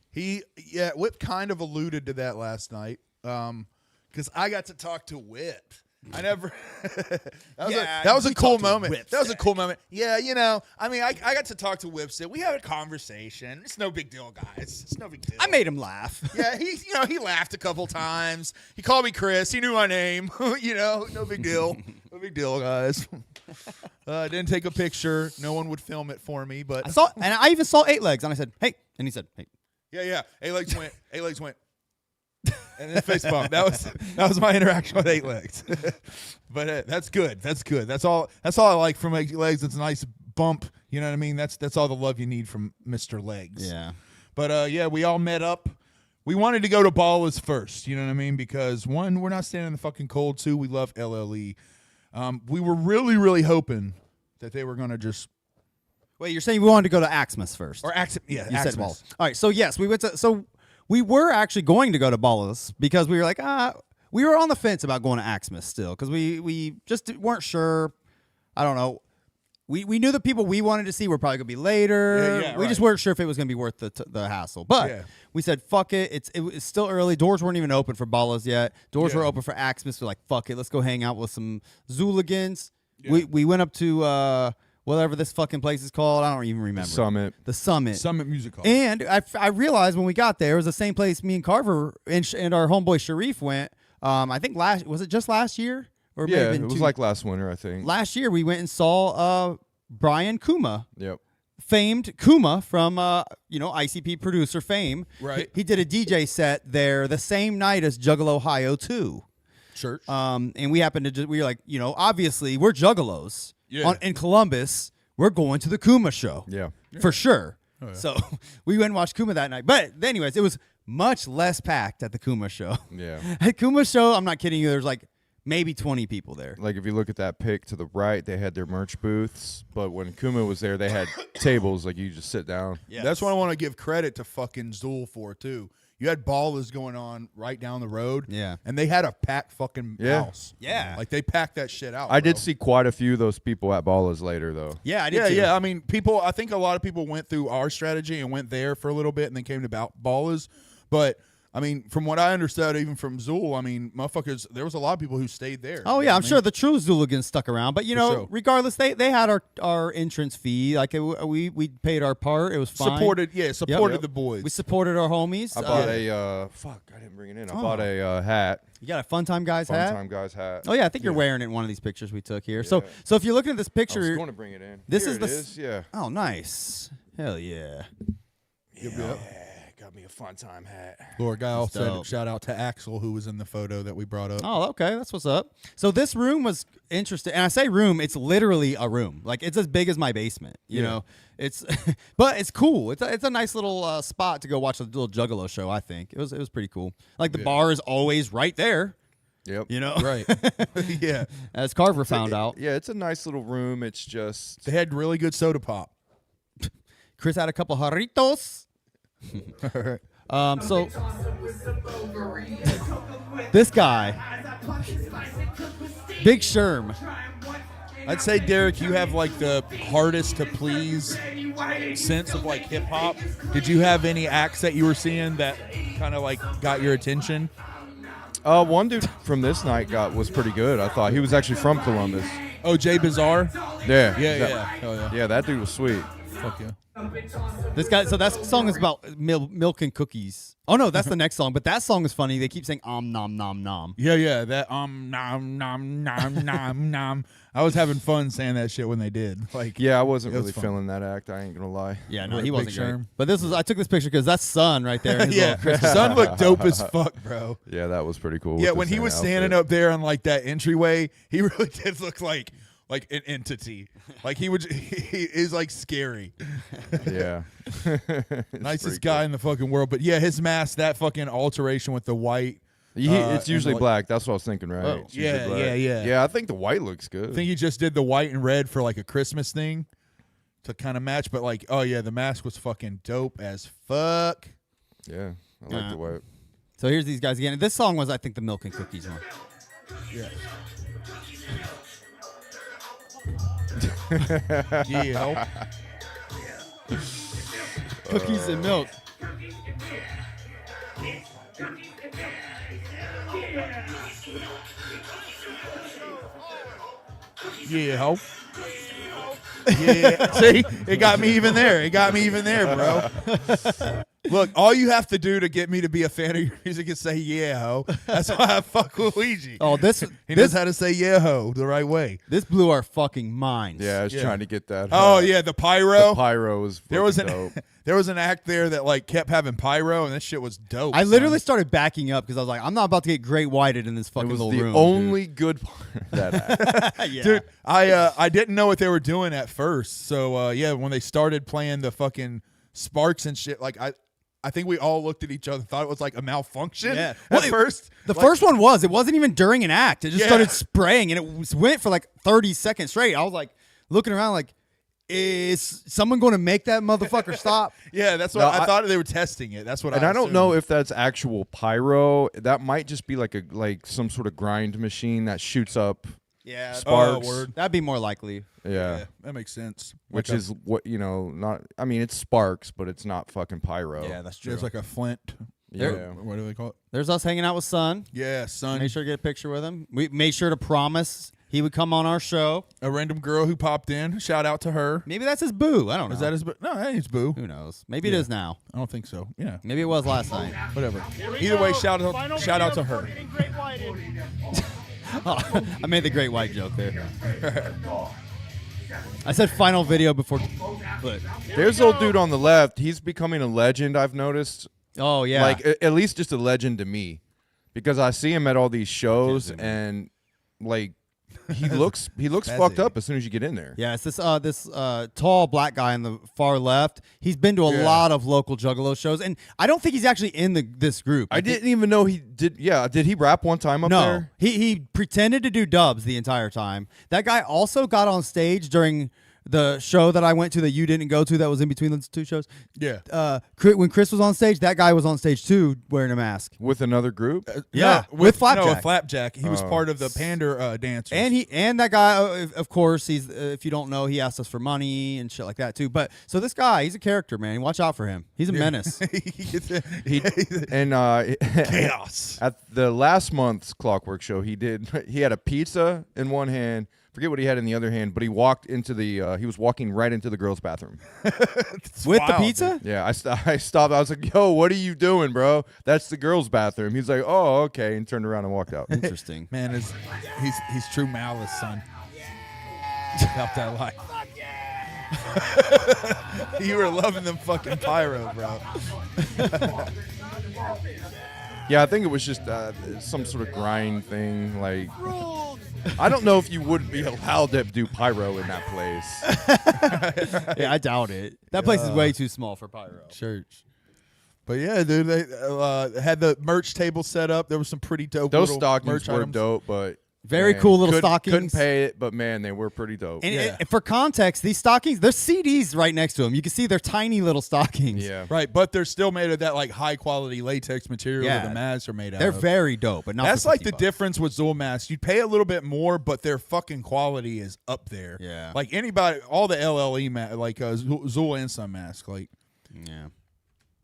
Speaker 2: Whip kind of alluded to that last night, because I got to talk to Whip. I never. that was a cool moment. That was a cool moment. Yeah, you know, I mean, I got to talk to Whipsit. We had a conversation. It's no big deal, guys. It's no big deal.
Speaker 1: I made him laugh.
Speaker 2: Yeah, he laughed a couple times. He called me Chris. He knew my name. No big deal. No big deal, guys. Didn't take a picture. No one would film it for me, but
Speaker 1: I even saw 8 Legs, and I said, "Hey," and he said, "Hey."
Speaker 2: yeah. A-Legs went. And then face bump. That was my interaction with 8 Legs. But that's good. That's good. That's all I like from 8 Legs. It's a nice bump. You know what I mean? That's all the love you need from Mr. Legs.
Speaker 1: Yeah.
Speaker 2: But we all met up. We wanted to go to Ballas first. You know what I mean? Because one, we're not standing in the fucking cold. Two, we love LLE. We were really, really hoping that they were gonna just
Speaker 1: Wait, you're saying we wanted to go to Axemas first?
Speaker 2: or Axemas. Yeah,
Speaker 1: You said
Speaker 2: Axemas.
Speaker 1: Ballas. All right, so yes, we went to. So we were actually going to go to Ballas because we were like, we were on the fence about going to Axemas still because we just weren't sure. I don't know. We knew the people we wanted to see were probably gonna be later.
Speaker 2: Yeah,
Speaker 1: we just
Speaker 2: right.
Speaker 1: weren't sure if it was gonna be worth the hassle. But
Speaker 2: Yeah.
Speaker 1: we said, fuck it. It was still early. Doors weren't even open for Ballas yet. Doors
Speaker 2: Yeah.
Speaker 1: were open for Axemas. We're like, fuck it. Let's go hang out with some Zooligans. Yeah. We went up to whatever this fucking place is called. I don't even remember.
Speaker 5: Summit.
Speaker 1: The Summit.
Speaker 2: Summit Music Hall.
Speaker 1: And I realized when we got there, it was the same place me and Carver and our homeboy Sharif went. I think was it just last year? Or
Speaker 5: Yeah,
Speaker 1: maybe
Speaker 5: it was like last winter, I think.
Speaker 1: last year we went and saw Brian Kuma,
Speaker 5: Yep.
Speaker 1: famed Kuma from ICP producer fame.
Speaker 2: Right.
Speaker 1: He did a DJ set there the same night as Juggalo Hio 2.
Speaker 2: Church.
Speaker 1: And we happened to we were like, obviously we're Juggalos.
Speaker 2: Yeah.
Speaker 1: In Columbus, we're going to the Kuma show.
Speaker 5: Yeah.
Speaker 1: For sure. So we went and watched Kuma that night. But anyways, it was much less packed at the Kuma show.
Speaker 5: Yeah.
Speaker 1: At Kuma show, I'm not kidding you, there's like maybe 20 people there.
Speaker 5: Like if you look at that pic to the right, they had their merch booths, but when Kuma was there, they had tables like you just sit down.
Speaker 1: Yes.
Speaker 2: That's what I want to give credit to fucking Zool for too. You had Ballas going on right down the road.
Speaker 1: Yeah.
Speaker 2: And they had a packed fucking
Speaker 5: Yeah.
Speaker 2: house.
Speaker 1: Yeah.
Speaker 2: Like they packed that shit out.
Speaker 5: I did
Speaker 2: bro.
Speaker 5: see quite a few of those people at Ballas later, though.
Speaker 1: Yeah, I did
Speaker 2: Yeah,
Speaker 1: too.
Speaker 2: yeah. I mean, I think a lot of people went through our strategy and went there for a little bit and then came to Ballas. But I mean, from what I understood, even from Zool, I mean, motherfuckers, there was a lot of people who stayed there.
Speaker 1: Oh
Speaker 2: You
Speaker 1: yeah,
Speaker 2: know
Speaker 1: I'm
Speaker 2: what I
Speaker 1: sure
Speaker 2: mean?
Speaker 1: the true Zooligans stuck around, but
Speaker 2: sure.
Speaker 1: regardless, they had our entrance fee. Like we paid our part. It was fine.
Speaker 2: supported
Speaker 1: Yep.
Speaker 2: the boys.
Speaker 1: We supported our homies.
Speaker 5: I bought I didn't bring it in. I bought a hat.
Speaker 1: You got a Fun Time Guys
Speaker 5: Fun
Speaker 1: hat.
Speaker 5: Time Guys hat.
Speaker 1: Oh yeah, I think you're wearing it in one of these pictures we took here. So if you're looking at this
Speaker 5: I was
Speaker 1: picture,
Speaker 5: going to bring it in.
Speaker 1: this
Speaker 5: Here
Speaker 1: is
Speaker 5: it
Speaker 1: the
Speaker 5: is. Yeah.
Speaker 1: oh nice, hell yeah.
Speaker 5: Got me a Fun Time hat.
Speaker 2: Lord Guile
Speaker 1: That's
Speaker 2: said,
Speaker 1: dope.
Speaker 2: shout out to Axel, who was in the photo that we brought up.
Speaker 1: Oh, okay, that's what's up. So this room was interesting, and I say room, it's literally a room. Like it's as big as my basement. You know, it's but it's cool. It's a nice little spot to go watch a little Juggalo show. I think it was pretty cool. Like the bar is always right there.
Speaker 5: Yep.
Speaker 1: You know,
Speaker 2: Right. Yeah.
Speaker 1: as Carver found out.
Speaker 5: Yeah, it's a nice little room. It's just
Speaker 2: They had really good soda pop.
Speaker 1: Chris had a couple jarritos. So this guy, Big Sherm.
Speaker 2: I'd say, Derek, you have like the hardest to please sense of like hip hop. Did you have any acts that you were seeing that kind of like got your attention?
Speaker 5: one dude from this night was pretty good. I thought he was actually from Columbus.
Speaker 2: Oh, Jay Bizarre?
Speaker 5: Yeah.
Speaker 2: Yeah,
Speaker 5: that-
Speaker 2: yeah. Hell yeah.
Speaker 5: Yeah, that dude was sweet.
Speaker 2: Fuck yeah.
Speaker 1: This guy. So that song is about milk and cookies. Oh no, that's the next song. But that song is funny. They keep saying nom nom nom.
Speaker 2: Yeah, yeah. That nom nom nom nom. I was having fun saying that shit when they did. Like,
Speaker 5: Yeah, I wasn't
Speaker 2: It was
Speaker 5: really
Speaker 2: fun.
Speaker 5: feeling that act. I ain't gonna lie.
Speaker 1: Yeah, no,
Speaker 2: Big
Speaker 1: he wasn't great.
Speaker 2: Sherm.
Speaker 1: But this was. I took this picture because that's Sun right there. in his
Speaker 2: yeah.
Speaker 1: little Christmas
Speaker 2: Son looked dope as fuck, bro.
Speaker 5: Yeah, that was pretty cool.
Speaker 2: Yeah,
Speaker 5: with
Speaker 2: when
Speaker 5: the
Speaker 2: he was
Speaker 5: Santa
Speaker 2: standing
Speaker 5: outfit.
Speaker 2: up there on like that entryway, he really did look like an entity. Like he is like scary.
Speaker 5: Yeah.
Speaker 2: Nicest guy in the fucking world. But yeah, his mask, that fucking alteration with the white.
Speaker 5: It's
Speaker 2: and
Speaker 5: usually
Speaker 2: the, like-
Speaker 5: black. That's what I was thinking, right?
Speaker 1: Oh.
Speaker 5: It's usually
Speaker 2: Yeah,
Speaker 5: black.
Speaker 2: yeah.
Speaker 5: Yeah, I think the white looks good.
Speaker 2: I think he just did the white and red for like a Christmas thing to kind of match. But like, oh yeah, the mask was fucking dope as fuck.
Speaker 5: Yeah, I like the white.
Speaker 1: So here's these guys again. This song was, I think, the milk and cookies one.
Speaker 2: Yeah. Yeah.
Speaker 1: Cookies and milk.
Speaker 2: Yeah. Ho. Yeah. See, it got me even there. It got me even there, bro. Look, all you have to do to get me to be a fan of your music is say yeah ho. That's why I fuck with Luigi.
Speaker 1: Oh, this
Speaker 2: He knows how to say yeah ho the right way.
Speaker 1: this blew our fucking minds.
Speaker 5: Yeah, I was
Speaker 2: Yeah.
Speaker 5: trying to get that.
Speaker 2: Oh yeah, the pyro.
Speaker 5: The pyro was
Speaker 2: there was
Speaker 5: fucking
Speaker 2: an
Speaker 5: dope.
Speaker 2: there was an act there that like kept having pyro, and this shit was dope.
Speaker 1: I
Speaker 2: son.
Speaker 1: literally started backing up because I was like, I'm not about to get great whited in this
Speaker 5: It
Speaker 1: fucking
Speaker 5: was
Speaker 1: little
Speaker 5: the
Speaker 1: room.
Speaker 5: only good part of that act.
Speaker 1: dude. Yeah.
Speaker 2: Dude, I didn't know what they were doing at first. So yeah, when they started playing the fucking sparks and shit, like I think we all looked at each other, thought it was like a malfunction.
Speaker 1: Yeah.
Speaker 2: At
Speaker 1: Well,
Speaker 2: first,
Speaker 1: The
Speaker 2: like,
Speaker 1: first one was. It wasn't even during an act. It just
Speaker 2: Yeah.
Speaker 1: started spraying, and went for like 30 seconds straight. I was like looking around like, is someone going to make that motherfucker stop?
Speaker 2: Yeah, that's what
Speaker 5: No,
Speaker 2: I thought they were testing it. That's what
Speaker 5: And
Speaker 2: I
Speaker 5: I don't know
Speaker 2: assumed.
Speaker 5: if that's actual pyro. That might just be like some sort of grind machine that shoots up
Speaker 1: Yeah.
Speaker 5: sparks.
Speaker 2: word.
Speaker 1: That'd be more likely.
Speaker 5: Yeah.
Speaker 2: Yeah, that makes sense.
Speaker 5: Which
Speaker 2: Like
Speaker 5: is what not. I mean, it's sparks, but it's not fucking pyro.
Speaker 1: Yeah, that's
Speaker 2: a,
Speaker 1: true.
Speaker 2: it's like a flint.
Speaker 5: yeah.
Speaker 2: What do they call it?
Speaker 1: There's us hanging out with Son.
Speaker 2: Yeah, son.
Speaker 1: Made sure to get a picture with him. We made sure to promise he would come on our show.
Speaker 2: A random girl who popped in. Shout out to her.
Speaker 1: Maybe that's his boo. I don't know.
Speaker 2: Is that his? No, that ain't his boo.
Speaker 1: Who knows? Maybe it is now.
Speaker 2: I don't think so. Yeah,
Speaker 1: Maybe it was last night.
Speaker 2: whatever. Either way, shout out to her.
Speaker 1: I made the great white joke there. I said final video before, but
Speaker 5: There's old dude on the left. He's becoming a legend. I've noticed.
Speaker 1: oh yeah,
Speaker 5: Like at least just a legend to me, because I see him at all these shows and like he looks fucked up as soon as you get in there.
Speaker 1: yeah. It's this tall black guy on the far left. He's been to a lot of local Juggalo shows, and I don't think he's actually in this group.
Speaker 5: I didn't even know he did. Yeah, did he rap one time up
Speaker 1: No,
Speaker 5: there?
Speaker 1: he pretended to do dubs the entire time. That guy also got on stage during the show that I went to that you didn't go to. That was in between those two shows.
Speaker 2: Yeah.
Speaker 1: When Chris was on stage, that guy was on stage too, wearing a mask.
Speaker 5: With another group?
Speaker 1: Yeah,
Speaker 2: No,
Speaker 1: with
Speaker 2: No,
Speaker 1: Flapjack.
Speaker 2: with Flapjack. He was part of the Pander dancers.
Speaker 1: And that guy, of course, he's if you don't know, he asked us for money and shit like that too. But so this guy, he's a character, man. Watch out for him. He's a menace.
Speaker 2: Chaos.
Speaker 5: At the last month's Clockwork show, he had a pizza in one hand. Forget what he had in the other hand, but he walked into he was walking right into the girls' bathroom.
Speaker 1: With the
Speaker 2: wild,
Speaker 1: pizza?
Speaker 5: Yeah, I stopped. I was like, "Yo, what are you doing, bro? That's the girls' bathroom." He's like, "Oh, okay," and turned around and walked out.
Speaker 1: Interesting.
Speaker 2: Man, he's true malice, son. About that life. You were loving them fucking pyro, bro.
Speaker 5: Yeah, I think it was just some sort of grind thing. Like, I don't know if you would be allowed to do pyro in that place.
Speaker 1: Yeah, I doubt it. That place is way too small for pyro.
Speaker 2: Church. But yeah, dude, they had the merch table set up. There was some pretty dope.
Speaker 5: Those
Speaker 2: little
Speaker 5: stockings
Speaker 2: merch
Speaker 5: were
Speaker 2: items.
Speaker 5: dope, but
Speaker 1: Very
Speaker 5: man,
Speaker 1: cool little
Speaker 5: couldn't
Speaker 1: stockings.
Speaker 5: pay it, but man, they were pretty dope.
Speaker 1: And
Speaker 2: Yeah.
Speaker 1: for context, these stockings, there's CDs right next to them. You can see they're tiny little stockings.
Speaker 5: Yeah.
Speaker 2: Right, but they're still made of that like high quality latex material
Speaker 1: Yeah.
Speaker 2: that the masks are made out
Speaker 1: They're
Speaker 2: of.
Speaker 1: very dope, but not
Speaker 2: That's
Speaker 1: for
Speaker 2: like
Speaker 1: 50
Speaker 2: the
Speaker 1: bucks.
Speaker 2: difference with Zool masks. You'd pay a little bit more, but their fucking quality is up there.
Speaker 1: Yeah.
Speaker 2: Like anybody, all the LLE like Zool and Sun mask. Like
Speaker 1: Yeah.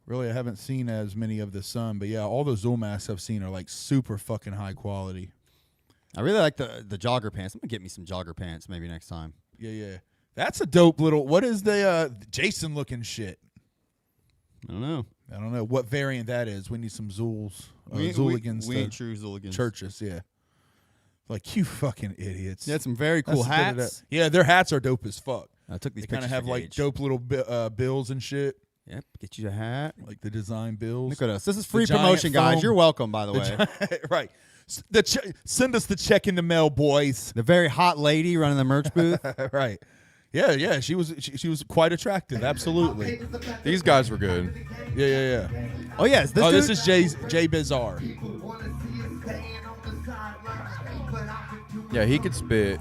Speaker 2: really, I haven't seen as many of the Sun, but yeah, all those Zool masks I've seen are like super fucking high quality.
Speaker 1: I really like the jogger pants. I'm gonna get me some jogger pants maybe next time.
Speaker 2: Yeah. That's a dope little. What is the Jason looking shit?
Speaker 1: I don't know.
Speaker 2: I don't know what variant that is. We need some Zools. Zooligans.
Speaker 1: We ain't true Zooligans.
Speaker 2: Churches, yeah. Like, you fucking idiots.
Speaker 1: They had some very cool
Speaker 2: That's good at
Speaker 1: hats.
Speaker 2: that. Yeah, their hats are dope as fuck.
Speaker 1: I took these
Speaker 2: They kind
Speaker 1: pictures.
Speaker 2: of have
Speaker 1: for
Speaker 2: like
Speaker 1: Gage.
Speaker 2: dope little bills and shit,
Speaker 1: Yep. Get you a hat.
Speaker 2: like the design bills.
Speaker 1: Look at us. This is free
Speaker 2: giant
Speaker 1: promotion, guys.
Speaker 2: foam.
Speaker 1: You're welcome, by the way.
Speaker 2: Right. Send us the check in the mail, boys.
Speaker 1: The very hot lady running the merch booth.
Speaker 2: Right. Yeah. She was quite attractive. Absolutely.
Speaker 5: These guys were good.
Speaker 2: Yeah.
Speaker 1: Oh yes.
Speaker 2: This is Jay Bizarre.
Speaker 5: Yeah, he could spit.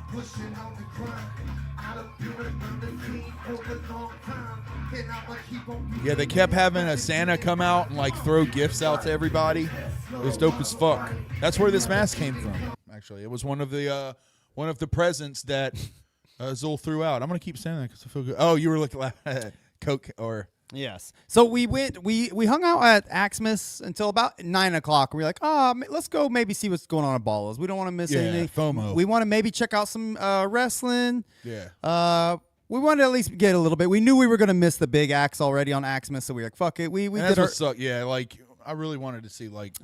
Speaker 2: Yeah, they kept having a Santa come out and like throw gifts out to everybody. It was dope as fuck. That's where this mask came from. Actually, it was one of the presents that Zool threw out. I'm gonna keep saying that because I feel good. Oh, you were looking at Coke or
Speaker 1: Yes. So we hung out at Axemas until about 9:00. We're like, let's go maybe see what's going on at Ballas. We don't want to miss anything.
Speaker 2: FOMO.
Speaker 1: We want to maybe check out some wrestling.
Speaker 2: Yeah.
Speaker 1: We wanted to at least get a little bit. We knew we were gonna miss the big axe already on Axemas, so we were like, fuck it. We
Speaker 2: And
Speaker 1: did
Speaker 2: that's
Speaker 1: our.
Speaker 2: what sucked. Yeah, like I really wanted to see like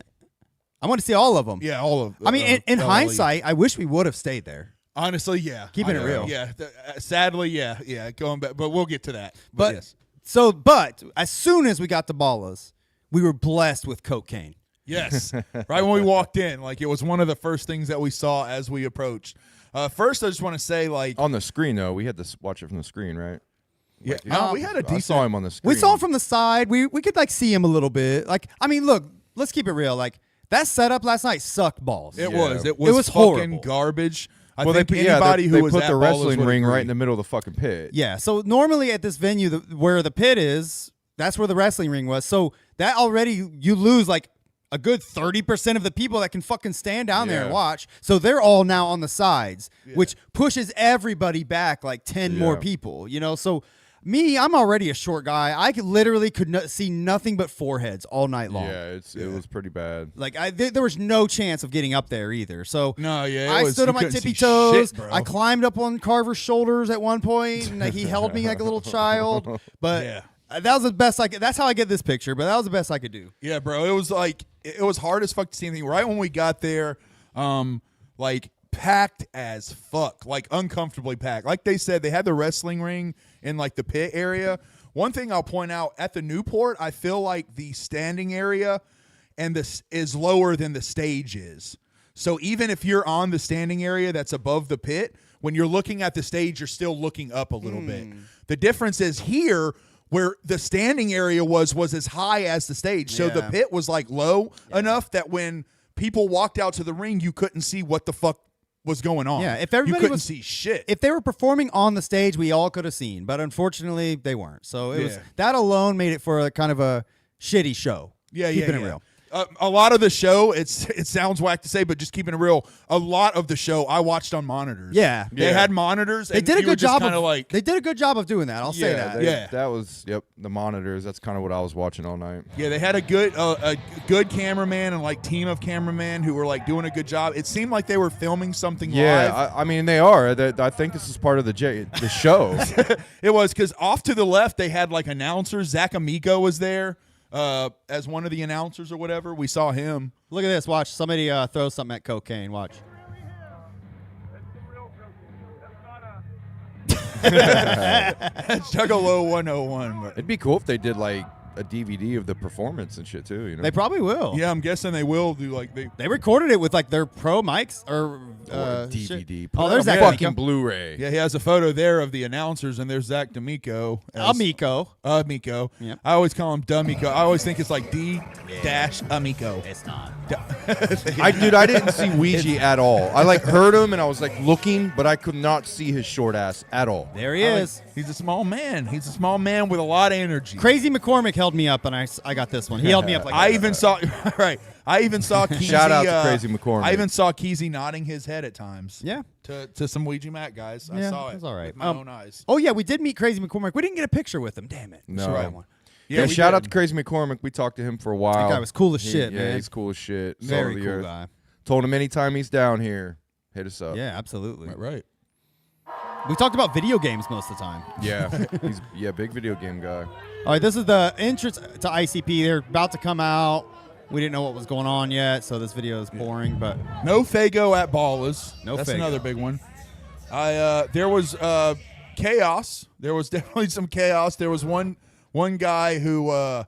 Speaker 1: I want to see all of them.
Speaker 2: all of.
Speaker 1: I mean, in
Speaker 2: LLE.
Speaker 1: hindsight, I wish we would have stayed there.
Speaker 2: honestly, yeah,
Speaker 1: Keeping
Speaker 2: I
Speaker 1: it
Speaker 2: know.
Speaker 1: real.
Speaker 2: Yeah, sadly, yeah. Going back, but we'll get to that.
Speaker 1: But
Speaker 2: yes.
Speaker 1: but as soon as we got to Ballas, we were blessed with cocaine.
Speaker 2: Yes. Right when we walked in, like it was one of the first things that we saw as we approached. First, I just want to say, like,
Speaker 5: On the screen, though, we had to watch it from the screen, right?
Speaker 2: yeah, we had a
Speaker 5: I
Speaker 2: decent.
Speaker 5: saw him on the screen.
Speaker 1: We saw him from the side. We could like see him a little bit. Like, I mean, look, let's keep it real. Like that setup last night sucked balls.
Speaker 2: It
Speaker 5: Yeah.
Speaker 2: was. It
Speaker 1: was
Speaker 2: was fucking
Speaker 1: horrible.
Speaker 2: garbage. I
Speaker 5: Well,
Speaker 2: think
Speaker 5: they
Speaker 2: anybody who was
Speaker 5: put
Speaker 2: at
Speaker 5: the
Speaker 2: Ballas
Speaker 5: wrestling
Speaker 2: would
Speaker 5: ring
Speaker 2: agree.
Speaker 5: right in the middle of the fucking pit.
Speaker 1: Yeah. So normally at this venue, where the pit is, that's where the wrestling ring was. So that already you lose like a good 30% of the people that can fucking stand down there and
Speaker 5: Yeah.
Speaker 1: watch. So they're all now on the sides, which pushes everybody back like 10 more
Speaker 5: Yeah.
Speaker 1: people. You know, so. Me, I'm already a short guy. I could see nothing but foreheads all night long.
Speaker 5: Yeah, it was pretty bad.
Speaker 1: Like there was no chance of getting up there either. So
Speaker 2: No, yeah, it
Speaker 1: I
Speaker 2: was-
Speaker 1: stood
Speaker 2: you
Speaker 1: on my
Speaker 2: couldn't
Speaker 1: tippy
Speaker 2: see
Speaker 1: toes.
Speaker 2: shit, bro.
Speaker 1: I climbed up on Carver's shoulders at one point, and he held me like a little child. But
Speaker 2: Yeah.
Speaker 1: that was the best I could. That's how I get this picture. But that was the best I could do.
Speaker 2: Yeah, bro. It was like it was hard as fuck to see anything. Right when we got there, like packed as fuck, like uncomfortably packed. Like they said, they had the wrestling ring in like the pit area. One thing I'll point out at the Newport, I feel like the standing area and this is lower than the stage is. So even if you're on the standing area that's above the pit, when you're looking at the stage, you're still looking up a little bit. The difference is here, where the standing area was as high as the stage. So the
Speaker 1: Yeah.
Speaker 2: pit was like low enough that when people walked out to the ring, you couldn't see what the fuck was going on.
Speaker 1: Yeah, if everybody
Speaker 2: you couldn't
Speaker 1: was-
Speaker 2: see shit.
Speaker 1: If they were performing on the stage, we all could have seen. But unfortunately, they weren't. So it was
Speaker 2: Yeah.
Speaker 1: that alone made it for a kind of a shitty show. Keeping it real.
Speaker 2: A lot of the show, it sounds whack to say, but just keeping it real. A lot of the show I watched on monitors.
Speaker 1: Yeah.
Speaker 2: They had monitors.
Speaker 1: They
Speaker 2: and
Speaker 1: did a
Speaker 2: you were
Speaker 1: good
Speaker 2: just
Speaker 1: job
Speaker 2: kinda
Speaker 1: of
Speaker 2: like
Speaker 1: They did a good job of doing that. I'll say that.
Speaker 2: Yeah.
Speaker 5: That was the monitors. That's kind of what I was watching all night.
Speaker 2: yeah, they had a good cameraman and like team of cameramen who were like doing a good job. It seemed like they were filming something live.
Speaker 5: Yeah, I mean they are. I think this is part of the show.
Speaker 2: It was because off to the left they had like announcers. Zach Amico was there as one of the announcers or whatever. We saw him.
Speaker 1: Look at this. Watch. Somebody throw something at cocaine. Watch.
Speaker 2: Juggalo 101.
Speaker 5: It'd be cool if they did like a DVD of the performance and shit too. You know,
Speaker 1: They probably will.
Speaker 2: Yeah, I'm guessing they will do like
Speaker 1: They recorded it with like their pro mics or
Speaker 5: DVD.
Speaker 1: shit. Oh, there's
Speaker 5: that
Speaker 1: that
Speaker 5: fucking Blu-ray.
Speaker 2: Yeah, he has a photo there of the announcers, and there's Zach D'Amico.
Speaker 1: Amico.
Speaker 2: Amico.
Speaker 1: Yep.
Speaker 2: I always call him D'Amico. I always think it's like D-Amico.
Speaker 1: It's not.
Speaker 5: I didn't see Ouija at all. I like heard him and I was like looking, but I could not see his short ass at all.
Speaker 1: There he is.
Speaker 2: He's a small man. He's a small man with a lot of energy.
Speaker 1: Crazy McCormick held me up, and I got this one. He held me up like
Speaker 2: I even saw right. I even saw Keezy,
Speaker 5: Shout out to Crazy McCormick.
Speaker 2: I even saw Keezy nodding his head at times.
Speaker 1: Yeah.
Speaker 2: To some Ouija Mac guys. I
Speaker 1: Yeah,
Speaker 2: saw it.
Speaker 1: it was all right.
Speaker 2: With my own eyes.
Speaker 1: Oh yeah, we did meet Crazy McCormick. We didn't get a picture with him. Damn it.
Speaker 5: No.
Speaker 1: Should've
Speaker 5: Right.
Speaker 1: had one.
Speaker 5: Yeah,
Speaker 2: we
Speaker 5: shout out
Speaker 2: did.
Speaker 5: to Crazy McCormick. We talked to him for a while.
Speaker 1: That guy was cool as shit,
Speaker 5: Yeah,
Speaker 1: man.
Speaker 5: he's cool as shit. Salt
Speaker 1: Very
Speaker 5: of the
Speaker 1: cool
Speaker 5: earth.
Speaker 1: guy.
Speaker 5: Told him anytime he's down here, hit us up.
Speaker 1: Yeah, absolutely.
Speaker 2: Right.
Speaker 1: We talked about video games most of the time.
Speaker 5: Yeah, he's big video game guy.
Speaker 1: All right, this is the entrance to ICP. They're about to come out. We didn't know what was going on yet, so this video is boring, but
Speaker 2: No Fago at Ballas.
Speaker 1: No
Speaker 2: That's
Speaker 1: Fago.
Speaker 2: another big one. There was chaos. There was definitely some chaos. There was one guy who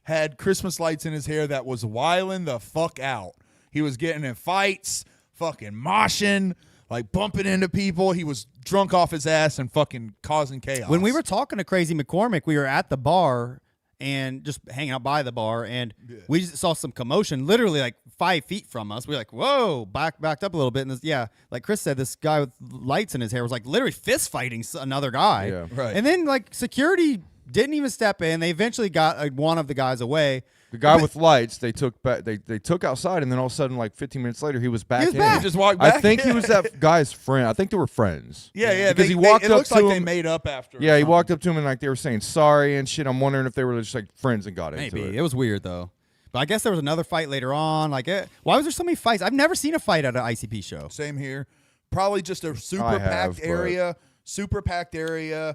Speaker 2: had Christmas lights in his hair that was wilding the fuck out. He was getting in fights, fucking moshing, like bumping into people. He was drunk off his ass and fucking causing chaos.
Speaker 1: when we were talking to Crazy McCormick, we were at the bar and just hanging out by the bar, and we just saw some commotion literally like 5 feet from us. We were like, whoa, backed up a little bit. And this, like Chris said, this guy with lights in his hair was like literally fist fighting another guy.
Speaker 5: Yeah.
Speaker 2: Right.
Speaker 1: And then like security didn't even step in. They eventually got one of the guys away.
Speaker 5: The guy with lights, they took back. They took outside, and then all of a sudden, like 15 minutes later, he was back.
Speaker 1: He was
Speaker 5: in.
Speaker 1: back.
Speaker 2: He just walked
Speaker 5: I
Speaker 2: back.
Speaker 5: think he was that guy's friend. I think they were friends.
Speaker 2: Yeah.
Speaker 5: Because he walked
Speaker 2: it
Speaker 5: up
Speaker 2: looks
Speaker 5: to
Speaker 2: like
Speaker 5: him.
Speaker 2: they made up after.
Speaker 5: Yeah, he walked up to him and like they were saying sorry and shit. I'm wondering if they were just like friends and got into
Speaker 1: Maybe.
Speaker 5: it.
Speaker 1: It was weird though. But I guess there was another fight later on. Like, why was there so many fights? I've never seen a fight at an ICP show.
Speaker 2: Same here. Probably just a super
Speaker 5: I have,
Speaker 2: packed
Speaker 5: but-
Speaker 2: area. Super packed area.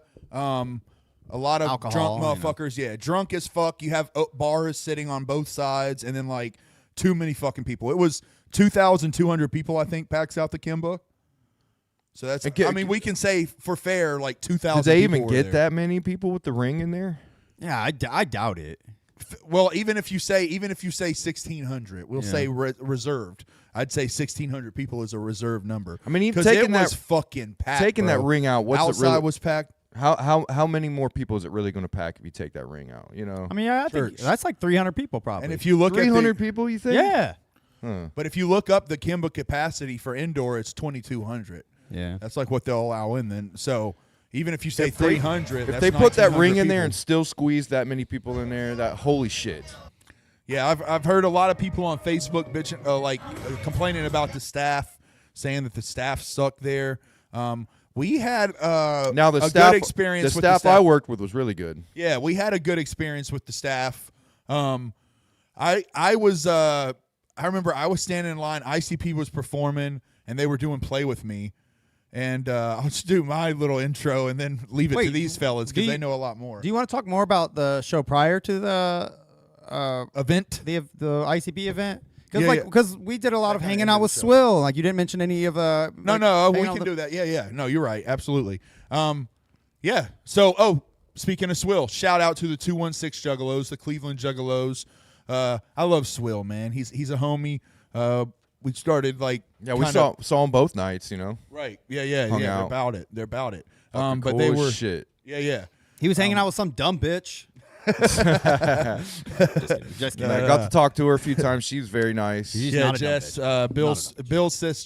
Speaker 2: A lot of
Speaker 1: Alcohol,
Speaker 2: drunk motherfuckers. Yeah, drunk as fuck. You have bars sitting on both sides, and then like too many fucking people. It was 2,200 people, I think, packs out the Kimba. So that's. I mean, we can say for fair, like 2,000.
Speaker 5: Did they even
Speaker 2: people were
Speaker 5: get
Speaker 2: there.
Speaker 5: that many people with the ring in there?
Speaker 1: Yeah, I doubt it.
Speaker 2: Well, even if you say 1,600, we'll say reserved. I'd say 1,600 people is a reserved number.
Speaker 5: I mean, even
Speaker 2: 'cause
Speaker 5: taking
Speaker 2: it
Speaker 5: that
Speaker 2: was fucking packed.
Speaker 5: taking that
Speaker 2: bro.
Speaker 5: ring out, what's
Speaker 2: outside
Speaker 5: it really?
Speaker 2: was packed.
Speaker 5: How many more people is it really going to pack if you take that ring out? You know,
Speaker 1: I mean, yeah, I think
Speaker 2: Church.
Speaker 1: that's like 300 people probably.
Speaker 2: And if you look
Speaker 5: 300
Speaker 2: at the,
Speaker 5: people, you think?
Speaker 1: yeah.
Speaker 2: but if you look up the Kimba capacity for indoor, it's 2,200.
Speaker 1: Yeah.
Speaker 2: That's like what they'll allow in. Then so even if you say
Speaker 5: If they-
Speaker 2: 300,
Speaker 5: If
Speaker 2: that's
Speaker 5: they put that
Speaker 2: 1,900
Speaker 5: ring in there
Speaker 2: people.
Speaker 5: and still squeeze that many people in there, that holy shit.
Speaker 2: Yeah, I've heard a lot of people on Facebook bitching, complaining about the staff, saying that the staff suck there. We had
Speaker 5: Now the
Speaker 2: a
Speaker 5: staff,
Speaker 2: good experience
Speaker 5: the
Speaker 2: with
Speaker 5: staff
Speaker 2: the staff
Speaker 5: I worked with was really good.
Speaker 2: Yeah, we had a good experience with the staff. I remember I was standing in line. ICP was performing, and they were doing "Play with Me," and I'll just do my little intro and then leave it to
Speaker 1: Wait,
Speaker 2: these fellas
Speaker 1: do
Speaker 2: because
Speaker 1: you-
Speaker 2: they know a lot more.
Speaker 1: Do you want to talk more about the show prior to the
Speaker 2: Event?
Speaker 1: the ICP event?
Speaker 2: Yeah,
Speaker 1: Because we did a lot of
Speaker 2: kinda
Speaker 1: hanging
Speaker 2: ended
Speaker 1: out with
Speaker 2: the show.
Speaker 1: Swill. Like you didn't mention any of
Speaker 2: No, we can do that. Yeah. No, you're right. Absolutely. Yeah. So, speaking of Swill, shout out to the 216 Juggalos, the Cleveland Juggalos. I love Swill, man. He's a homie. We started like
Speaker 5: Yeah, we
Speaker 2: kinda-
Speaker 5: saw them both nights, you know.
Speaker 2: right. Yeah.
Speaker 5: Hung
Speaker 2: They're
Speaker 5: out.
Speaker 2: about it.
Speaker 5: Fucking
Speaker 2: But
Speaker 5: cool
Speaker 2: they
Speaker 5: as
Speaker 2: were
Speaker 5: shit.
Speaker 2: Yeah.
Speaker 1: He was hanging out with some dumb bitch. Just kidding.
Speaker 5: I got to talk to her a few times. She's very nice.
Speaker 1: She's
Speaker 2: Yeah,
Speaker 1: not a dumb
Speaker 2: Jess,
Speaker 1: bitch.
Speaker 2: Bill's sis,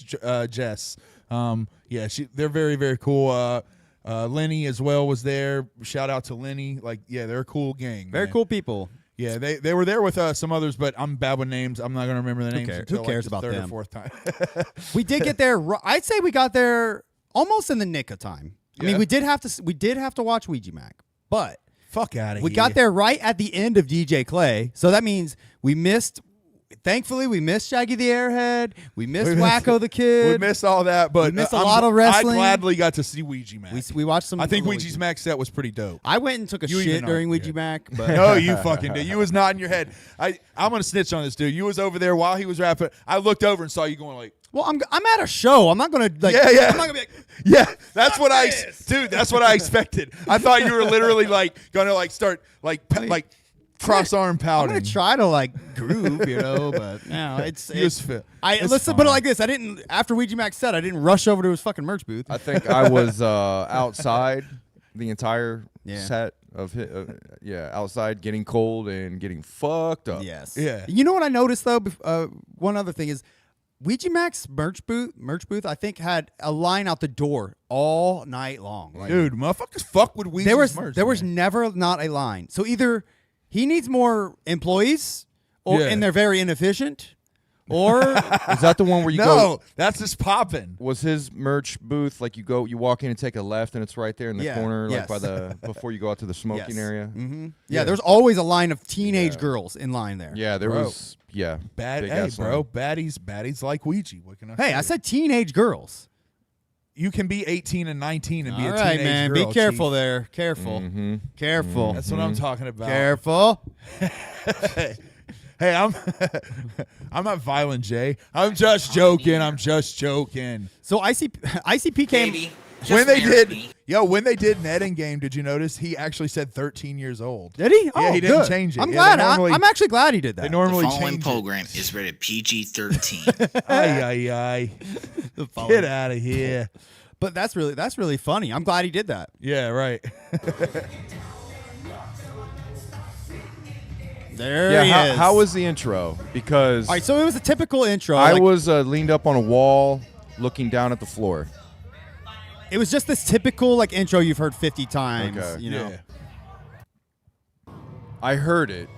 Speaker 2: Jess. Yeah, they're very, very cool. Lenny as well was there. Shout out to Lenny. Like, yeah, they're a cool gang.
Speaker 1: Very
Speaker 2: man.
Speaker 1: cool people.
Speaker 2: Yeah, they were there with some others, but I'm bad with names. I'm not gonna remember the names
Speaker 1: cares?
Speaker 2: until
Speaker 1: Who cares
Speaker 2: like the
Speaker 1: about
Speaker 2: third
Speaker 1: them?
Speaker 2: or fourth time.
Speaker 1: We did get there. I'd say we got there almost in the nick of time. I mean,
Speaker 2: Yeah.
Speaker 1: we did have to watch Ouija Mac, but
Speaker 2: Fuck out of here.
Speaker 1: we got there right at the end of DJ Clay, so that means we missed. Thankfully, we missed Shaggy the Airhead. We missed Wacko the Kid.
Speaker 2: We missed all that, but
Speaker 1: We missed a lot of wrestling.
Speaker 2: I gladly got to see Ouija Mac.
Speaker 1: We watched some.
Speaker 2: I think
Speaker 1: little
Speaker 2: Ouija's Mac set was pretty dope.
Speaker 1: I went and took a
Speaker 2: You even
Speaker 1: shit
Speaker 2: know.
Speaker 1: during Ouija
Speaker 2: Yeah.
Speaker 1: Mac, but
Speaker 2: No, you fucking did. You was nodding your head. I'm gonna snitch on this dude. You was over there while he was rapping. I looked over and saw you going like,
Speaker 1: well, I'm at a show. I'm not gonna like.
Speaker 2: Yeah.
Speaker 1: I'm not gonna be like.
Speaker 2: yeah, that's what
Speaker 1: this.
Speaker 2: dude. That's what I expected. I thought you were literally like gonna like start like cross-arm
Speaker 1: I'm
Speaker 2: pouting.
Speaker 1: gonna try to like groove, you know, but no, it's
Speaker 2: fit.
Speaker 1: let's put it like this. I didn't after Ouija Max said I didn't rush over to his fucking merch booth.
Speaker 5: I think I was outside the entire
Speaker 1: Yeah.
Speaker 5: set of outside getting cold and getting fucked up.
Speaker 1: Yes.
Speaker 2: Yeah.
Speaker 1: You know what I noticed though? One other thing is Ouija Max merch booth. I think had a line out the door all night long. Like,
Speaker 2: Dude, motherfuckers fuck with Ouija's merch.
Speaker 1: there was
Speaker 2: man.
Speaker 1: never not a line. So either he needs more employees,
Speaker 2: Yeah.
Speaker 1: and they're very inefficient, or
Speaker 5: Is that the one where you go?
Speaker 2: No, that's just popping.
Speaker 5: Was his merch booth like you walk in and take a left and it's right there in the
Speaker 1: Yeah,
Speaker 5: corner,
Speaker 1: yes.
Speaker 5: like by the before you go out to the smoking
Speaker 1: Yes.
Speaker 5: area?
Speaker 1: Mm-hmm. Yeah, there's always a line of teenage
Speaker 5: Yeah.
Speaker 1: girls in line there.
Speaker 5: Yeah, there
Speaker 2: Bro.
Speaker 5: was. Yeah,
Speaker 2: Bad,
Speaker 5: big
Speaker 2: hey,
Speaker 5: ass
Speaker 2: bro.
Speaker 5: line.
Speaker 2: Baddies like Ouija. What can I
Speaker 1: Hey,
Speaker 2: say?
Speaker 1: I said teenage girls.
Speaker 2: you can be 18 and 19 and be
Speaker 1: All
Speaker 2: a
Speaker 1: right,
Speaker 2: teenage
Speaker 1: man.
Speaker 2: girl.
Speaker 1: Be careful
Speaker 2: Chief.
Speaker 1: there. Careful.
Speaker 5: Mm-hmm.
Speaker 1: Careful.
Speaker 2: That's what I'm talking about.
Speaker 1: Careful.
Speaker 2: Hey, I'm not violent, Jay. I'm just joking. I'm just joking.
Speaker 1: So ICP came.
Speaker 2: When they did Ned in game, did you notice he actually said 13 years old?
Speaker 1: Did he?
Speaker 2: Yeah,
Speaker 1: Oh,
Speaker 2: he didn't
Speaker 1: good.
Speaker 2: change it.
Speaker 1: I'm
Speaker 2: Yeah,
Speaker 1: glad.
Speaker 2: they normally-
Speaker 1: I'm actually glad he did
Speaker 2: They
Speaker 1: that.
Speaker 2: normally
Speaker 7: The following
Speaker 2: change
Speaker 7: program
Speaker 2: it.
Speaker 7: is rated PG-13.
Speaker 2: Ay, ay, ay. Get out of here.
Speaker 1: But that's really funny. I'm glad he did that.
Speaker 2: Yeah, right.
Speaker 1: There
Speaker 5: Yeah,
Speaker 1: he is.
Speaker 5: how was the intro? Because
Speaker 1: All right, so it was a typical intro.
Speaker 5: I
Speaker 1: like,
Speaker 5: was leaned up on a wall, looking down at the floor.
Speaker 1: It was just this typical like intro you've heard 50 times.
Speaker 5: Okay.
Speaker 1: You know.
Speaker 2: Yeah.
Speaker 5: I heard it.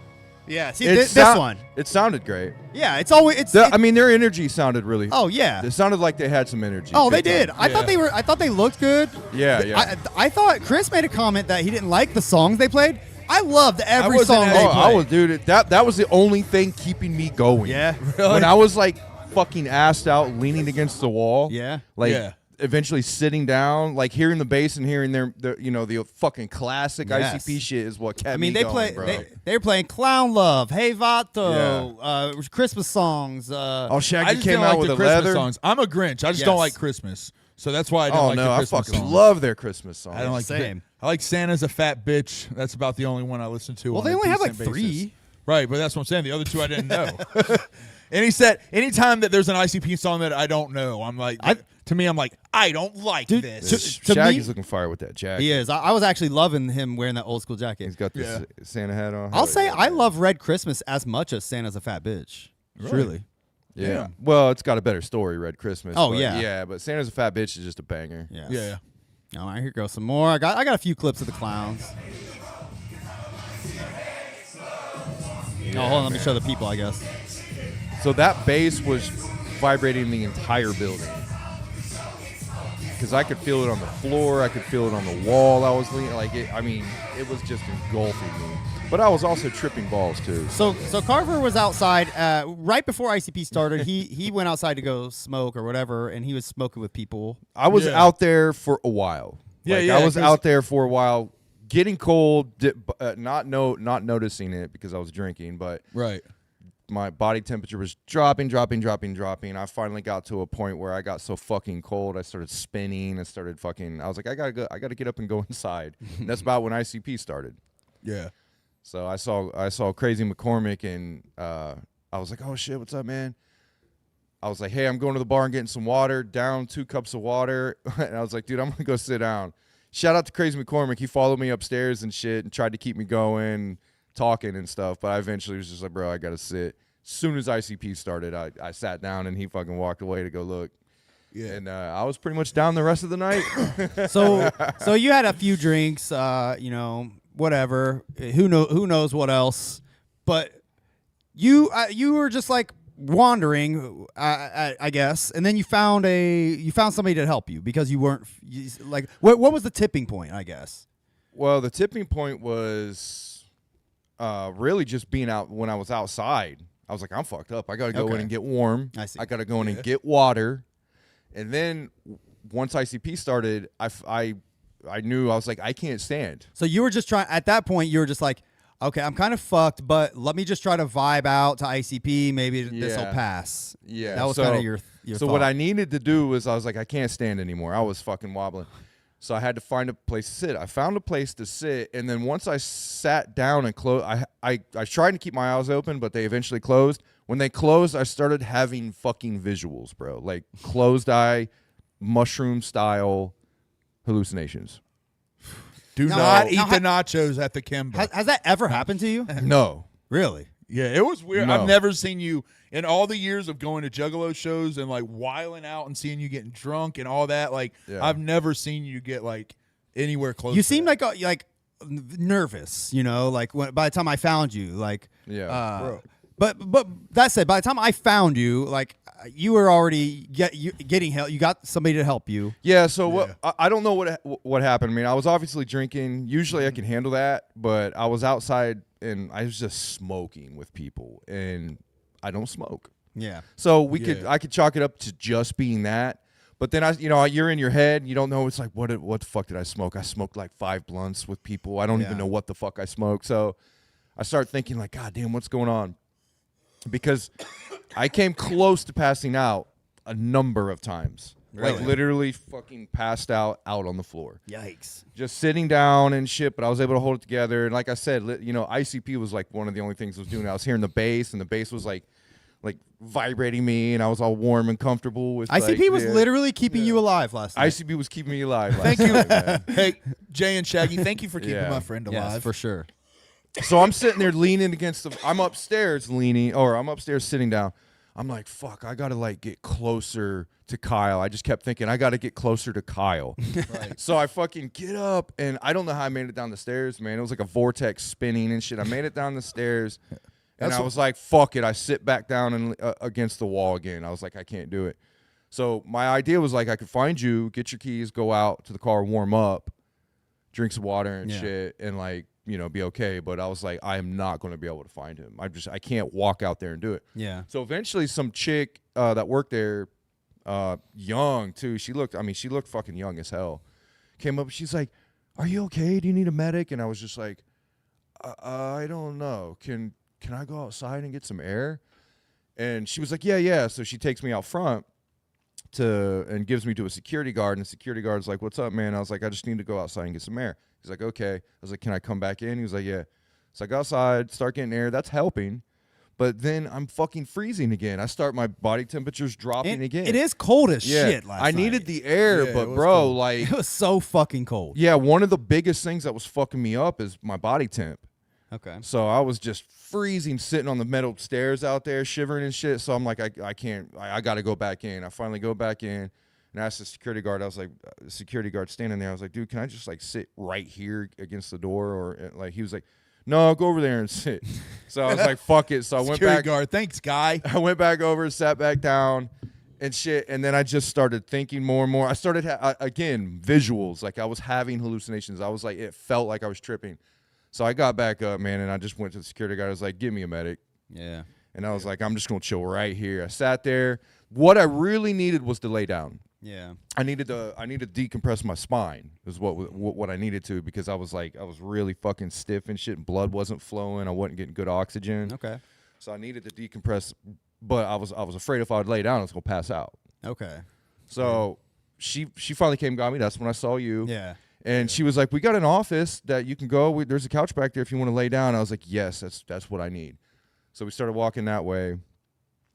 Speaker 1: Yeah. See
Speaker 5: It
Speaker 1: this
Speaker 5: sou-
Speaker 1: one.
Speaker 5: It sounded great.
Speaker 1: Yeah. It's always. It's.
Speaker 5: I mean, their energy sounded really.
Speaker 1: Oh yeah.
Speaker 5: It sounded like they had some energy.
Speaker 1: Oh, they
Speaker 5: Big
Speaker 1: did.
Speaker 5: time.
Speaker 1: I thought they looked good.
Speaker 5: Yeah, yeah.
Speaker 1: I thought Chris made a comment that he didn't like the songs they played. I loved every
Speaker 2: wasn't
Speaker 1: song
Speaker 2: as-
Speaker 1: they
Speaker 5: Oh,
Speaker 1: played.
Speaker 5: I was, dude. That was the only thing keeping me going.
Speaker 1: Yeah.
Speaker 5: When I was like fucking assed out, leaning against the wall.
Speaker 1: Yeah.
Speaker 5: Like
Speaker 2: Yeah.
Speaker 5: eventually sitting down, like hearing the bass and hearing the fucking classic
Speaker 1: Yes.
Speaker 5: ICP shit is what kept
Speaker 1: I mean,
Speaker 5: me
Speaker 1: they
Speaker 5: going, bro.
Speaker 1: they were playing Clown Love, Hey Vato, Christmas songs.
Speaker 5: Oh, Shaggy
Speaker 2: I just
Speaker 5: came
Speaker 2: didn't
Speaker 5: out
Speaker 2: like
Speaker 5: with
Speaker 2: the
Speaker 5: a
Speaker 2: Christmas
Speaker 5: leather.
Speaker 2: songs. I'm a Grinch. I just
Speaker 1: Yes.
Speaker 2: don't like Christmas. So that's why I didn't
Speaker 5: Oh
Speaker 2: like
Speaker 5: no,
Speaker 2: the
Speaker 5: I
Speaker 2: Christmas
Speaker 5: fucking
Speaker 2: songs.
Speaker 5: love their Christmas songs.
Speaker 2: I don't like
Speaker 1: Same.
Speaker 2: I like Santa's a fat bitch. That's about the only one I listen to.
Speaker 1: Well,
Speaker 2: on
Speaker 1: they
Speaker 2: a
Speaker 1: only have like
Speaker 2: decent
Speaker 1: 3.
Speaker 2: basis. Right, but that's what I'm saying. The other 2 I didn't know. And he said, anytime that there's an ICP song that I don't know, I'm like, to me, I'm like, I don't like
Speaker 1: Dude,
Speaker 2: this.
Speaker 1: to
Speaker 5: Shaggy's
Speaker 1: me-
Speaker 5: looking fire with that jacket.
Speaker 1: He is. I was actually loving him wearing that old school jacket.
Speaker 5: He's got this Santa hat on.
Speaker 1: I'll
Speaker 5: Hell
Speaker 1: say
Speaker 5: yeah,
Speaker 1: I
Speaker 5: man.
Speaker 1: love Red Christmas as much as Santa's a fat bitch. Truly.
Speaker 5: Yeah. Well, it's got a better story, Red Christmas.
Speaker 1: Oh,
Speaker 5: but
Speaker 1: yeah.
Speaker 5: Yeah, but Santa's a fat bitch is just a banger.
Speaker 1: Yeah.
Speaker 2: Yeah.
Speaker 1: All right, here goes some more. I got a few clips of the clowns. Oh, hold on, let me show the people, I guess.
Speaker 5: So that bass was vibrating the entire building. Because I could feel it on the floor, I could feel it on the wall. I was leaning it was just engulfing me. But I was also tripping balls too.
Speaker 1: So Carver was outside right before ICP started. He went outside to go smoke or whatever, and he was smoking with people.
Speaker 5: I was out there for a while.
Speaker 2: Yeah,
Speaker 5: Like,
Speaker 2: yeah,
Speaker 5: I was
Speaker 2: 'cause-
Speaker 5: out there for a while, getting cold, not noticing it because I was drinking, but
Speaker 2: Right.
Speaker 5: my body temperature was dropping. I finally got to a point where I got so fucking cold, I started spinning. I was like, I gotta get up and go inside. And that's about when ICP started.
Speaker 2: Yeah.
Speaker 5: So I saw Crazy McCormick, and I was like, oh shit, what's up, man? I was like, hey, I'm going to the bar and getting some water. Down 2 cups of water, and I was like, dude, I'm gonna go sit down. Shout out to Crazy McCormick. He followed me upstairs and shit, and tried to keep me going, talking and stuff. But I eventually was just like, bro, I gotta sit. As soon as ICP started, I sat down, and he fucking walked away to go look. Yeah. And I was pretty much down the rest of the night.
Speaker 1: So you had a few drinks, whatever. Who knows what else? But you were just like wandering, I guess, and then you found somebody to help you because you weren't like what was the tipping point? I guess.
Speaker 5: Well, the tipping point was really just being out when I was outside. I was like, I'm fucked up. I got to go in and get warm.
Speaker 1: I see.
Speaker 5: I got to go in and get water. And then once ICP started, I knew, I was like, I can't stand.
Speaker 1: So you were just trying, at that point, you were just like, okay, I'm kind of fucked, but let me just try to vibe out to ICP. Maybe this will
Speaker 5: Yeah.
Speaker 1: pass.
Speaker 5: Yeah.
Speaker 1: That was
Speaker 5: so,
Speaker 1: kind of your
Speaker 5: So
Speaker 1: thought.
Speaker 5: what I needed to do was, I was like, I can't stand anymore. I was fucking wobbling. So I had to find a place to sit. I found a place to sit, and then once I sat down and closed, I tried to keep my eyes open, but they eventually closed. When they closed, I started having fucking visuals, bro. Like closed eye, mushroom style hallucinations.
Speaker 2: Do not eat the nachos at the Kimba.
Speaker 1: Has that ever happened to you?
Speaker 5: No.
Speaker 1: Really?
Speaker 2: Yeah, it was weird.
Speaker 5: No.
Speaker 2: I've never seen you in all the years of going to Juggalo shows and like wiling out and seeing you getting drunk and all that. Like, I've never seen you get like anywhere close.
Speaker 1: You
Speaker 2: to
Speaker 1: seem
Speaker 2: that.
Speaker 1: like nervous, like by the time I found you, like
Speaker 5: Yeah.
Speaker 1: But that said, by the time I found you, like you were already getting help. You got somebody to help you.
Speaker 5: Yeah, so what I don't know what happened. I mean, I was obviously drinking. Usually I can handle that, but I was outside and I was just smoking with people, and I don't smoke.
Speaker 1: Yeah.
Speaker 5: So I could chalk it up to just being that. But then you're in your head, you don't know. It's like, what the fuck did I smoke? I smoked like 5 blunts with people. I don't even know what the fuck I smoked. So I start thinking like, God damn, what's going on? Because I came close to passing out a number of times. Like literally fucking passed out on the floor.
Speaker 1: Yikes.
Speaker 5: Just sitting down and shit, but I was able to hold it together. And like I said, ICP was like one of the only things I was doing. I was hearing the bass, and the bass was like vibrating me, and I was all warm and comfortable with
Speaker 1: ICP was literally keeping you alive last night.
Speaker 5: ICP was keeping me alive.
Speaker 2: Thank you.
Speaker 5: Man.
Speaker 2: Hey, Jay and Shaggy, thank you for keeping my friend alive.
Speaker 1: Yes, for sure.
Speaker 5: So I'm sitting there leaning against I'm upstairs sitting down. I'm like, fuck, I gotta like get closer to Kyle. I just kept thinking, I gotta get closer to Kyle. Right. So I fucking get up, and I don't know how I made it down the stairs, man. It was like a vortex spinning and shit. I made it down the stairs, and I was like, fuck it. I sit back down and against the wall again. I was like, I can't do it. So my idea was like, I could find you, get your keys, go out to the car, warm up, drink some water and shit, and like, be okay. But I was like, I am not going to be able to find him. I can't walk out there and do it.
Speaker 1: Yeah.
Speaker 5: So eventually some chick that worked there, young too, she looked fucking young as hell, came up, she's like, are you okay? Do you need a medic? And I was just like, I don't know. Can I go outside and get some air? And she was like, yeah. So she takes me out front and gives me to a security guard, and the security guard's like, what's up, man? I was like, I just need to go outside and get some air. He's like, okay. I was like, can I come back in? He was like, yeah. So I go outside, start getting air. That's helping. But then I'm fucking freezing again. I start, my body temperature's dropping again.
Speaker 1: It is cold as shit last night.
Speaker 5: I needed the air, but bro,
Speaker 1: cold.
Speaker 5: like.
Speaker 1: It was so fucking cold.
Speaker 5: Yeah, one of the biggest things that was fucking me up is my body temp.
Speaker 1: Okay.
Speaker 5: So I was just freezing, sitting on the metal stairs out there, shivering and shit. So I'm like, I can't, I got to go back in. I finally go back in and asked the security guard. I was like, the security guard standing there. I was like, dude, can I just like sit right here against the door? Or like, he was like, no, go over there and sit. So I was like, fuck it. So I went
Speaker 2: Security
Speaker 5: back.
Speaker 2: guard, thanks, guy.
Speaker 5: I went back over, sat back down and shit. And then I just started thinking more and more. I started, again, visuals. Like I was having hallucinations. I was like, it felt like I was tripping. So I got back up, man, and I just went to the security guard. I was like, give me a medic.
Speaker 1: Yeah.
Speaker 5: And I was like, I'm just going to chill right here. I sat there. What I really needed was to lay down.
Speaker 1: Yeah.
Speaker 5: I needed to decompress my spine is what I needed to, because I was really fucking stiff and shit, and blood wasn't flowing. I wasn't getting good oxygen.
Speaker 1: Okay.
Speaker 5: So I needed to decompress, but I was afraid if I would lay down, I was going to pass out.
Speaker 1: Okay.
Speaker 5: So she finally came and got me. That's when I saw you.
Speaker 1: Yeah.
Speaker 5: And she was like, we got an office that you can go. There's a couch back there if you want to lay down. I was like, yes, that's what I need. So we started walking that way,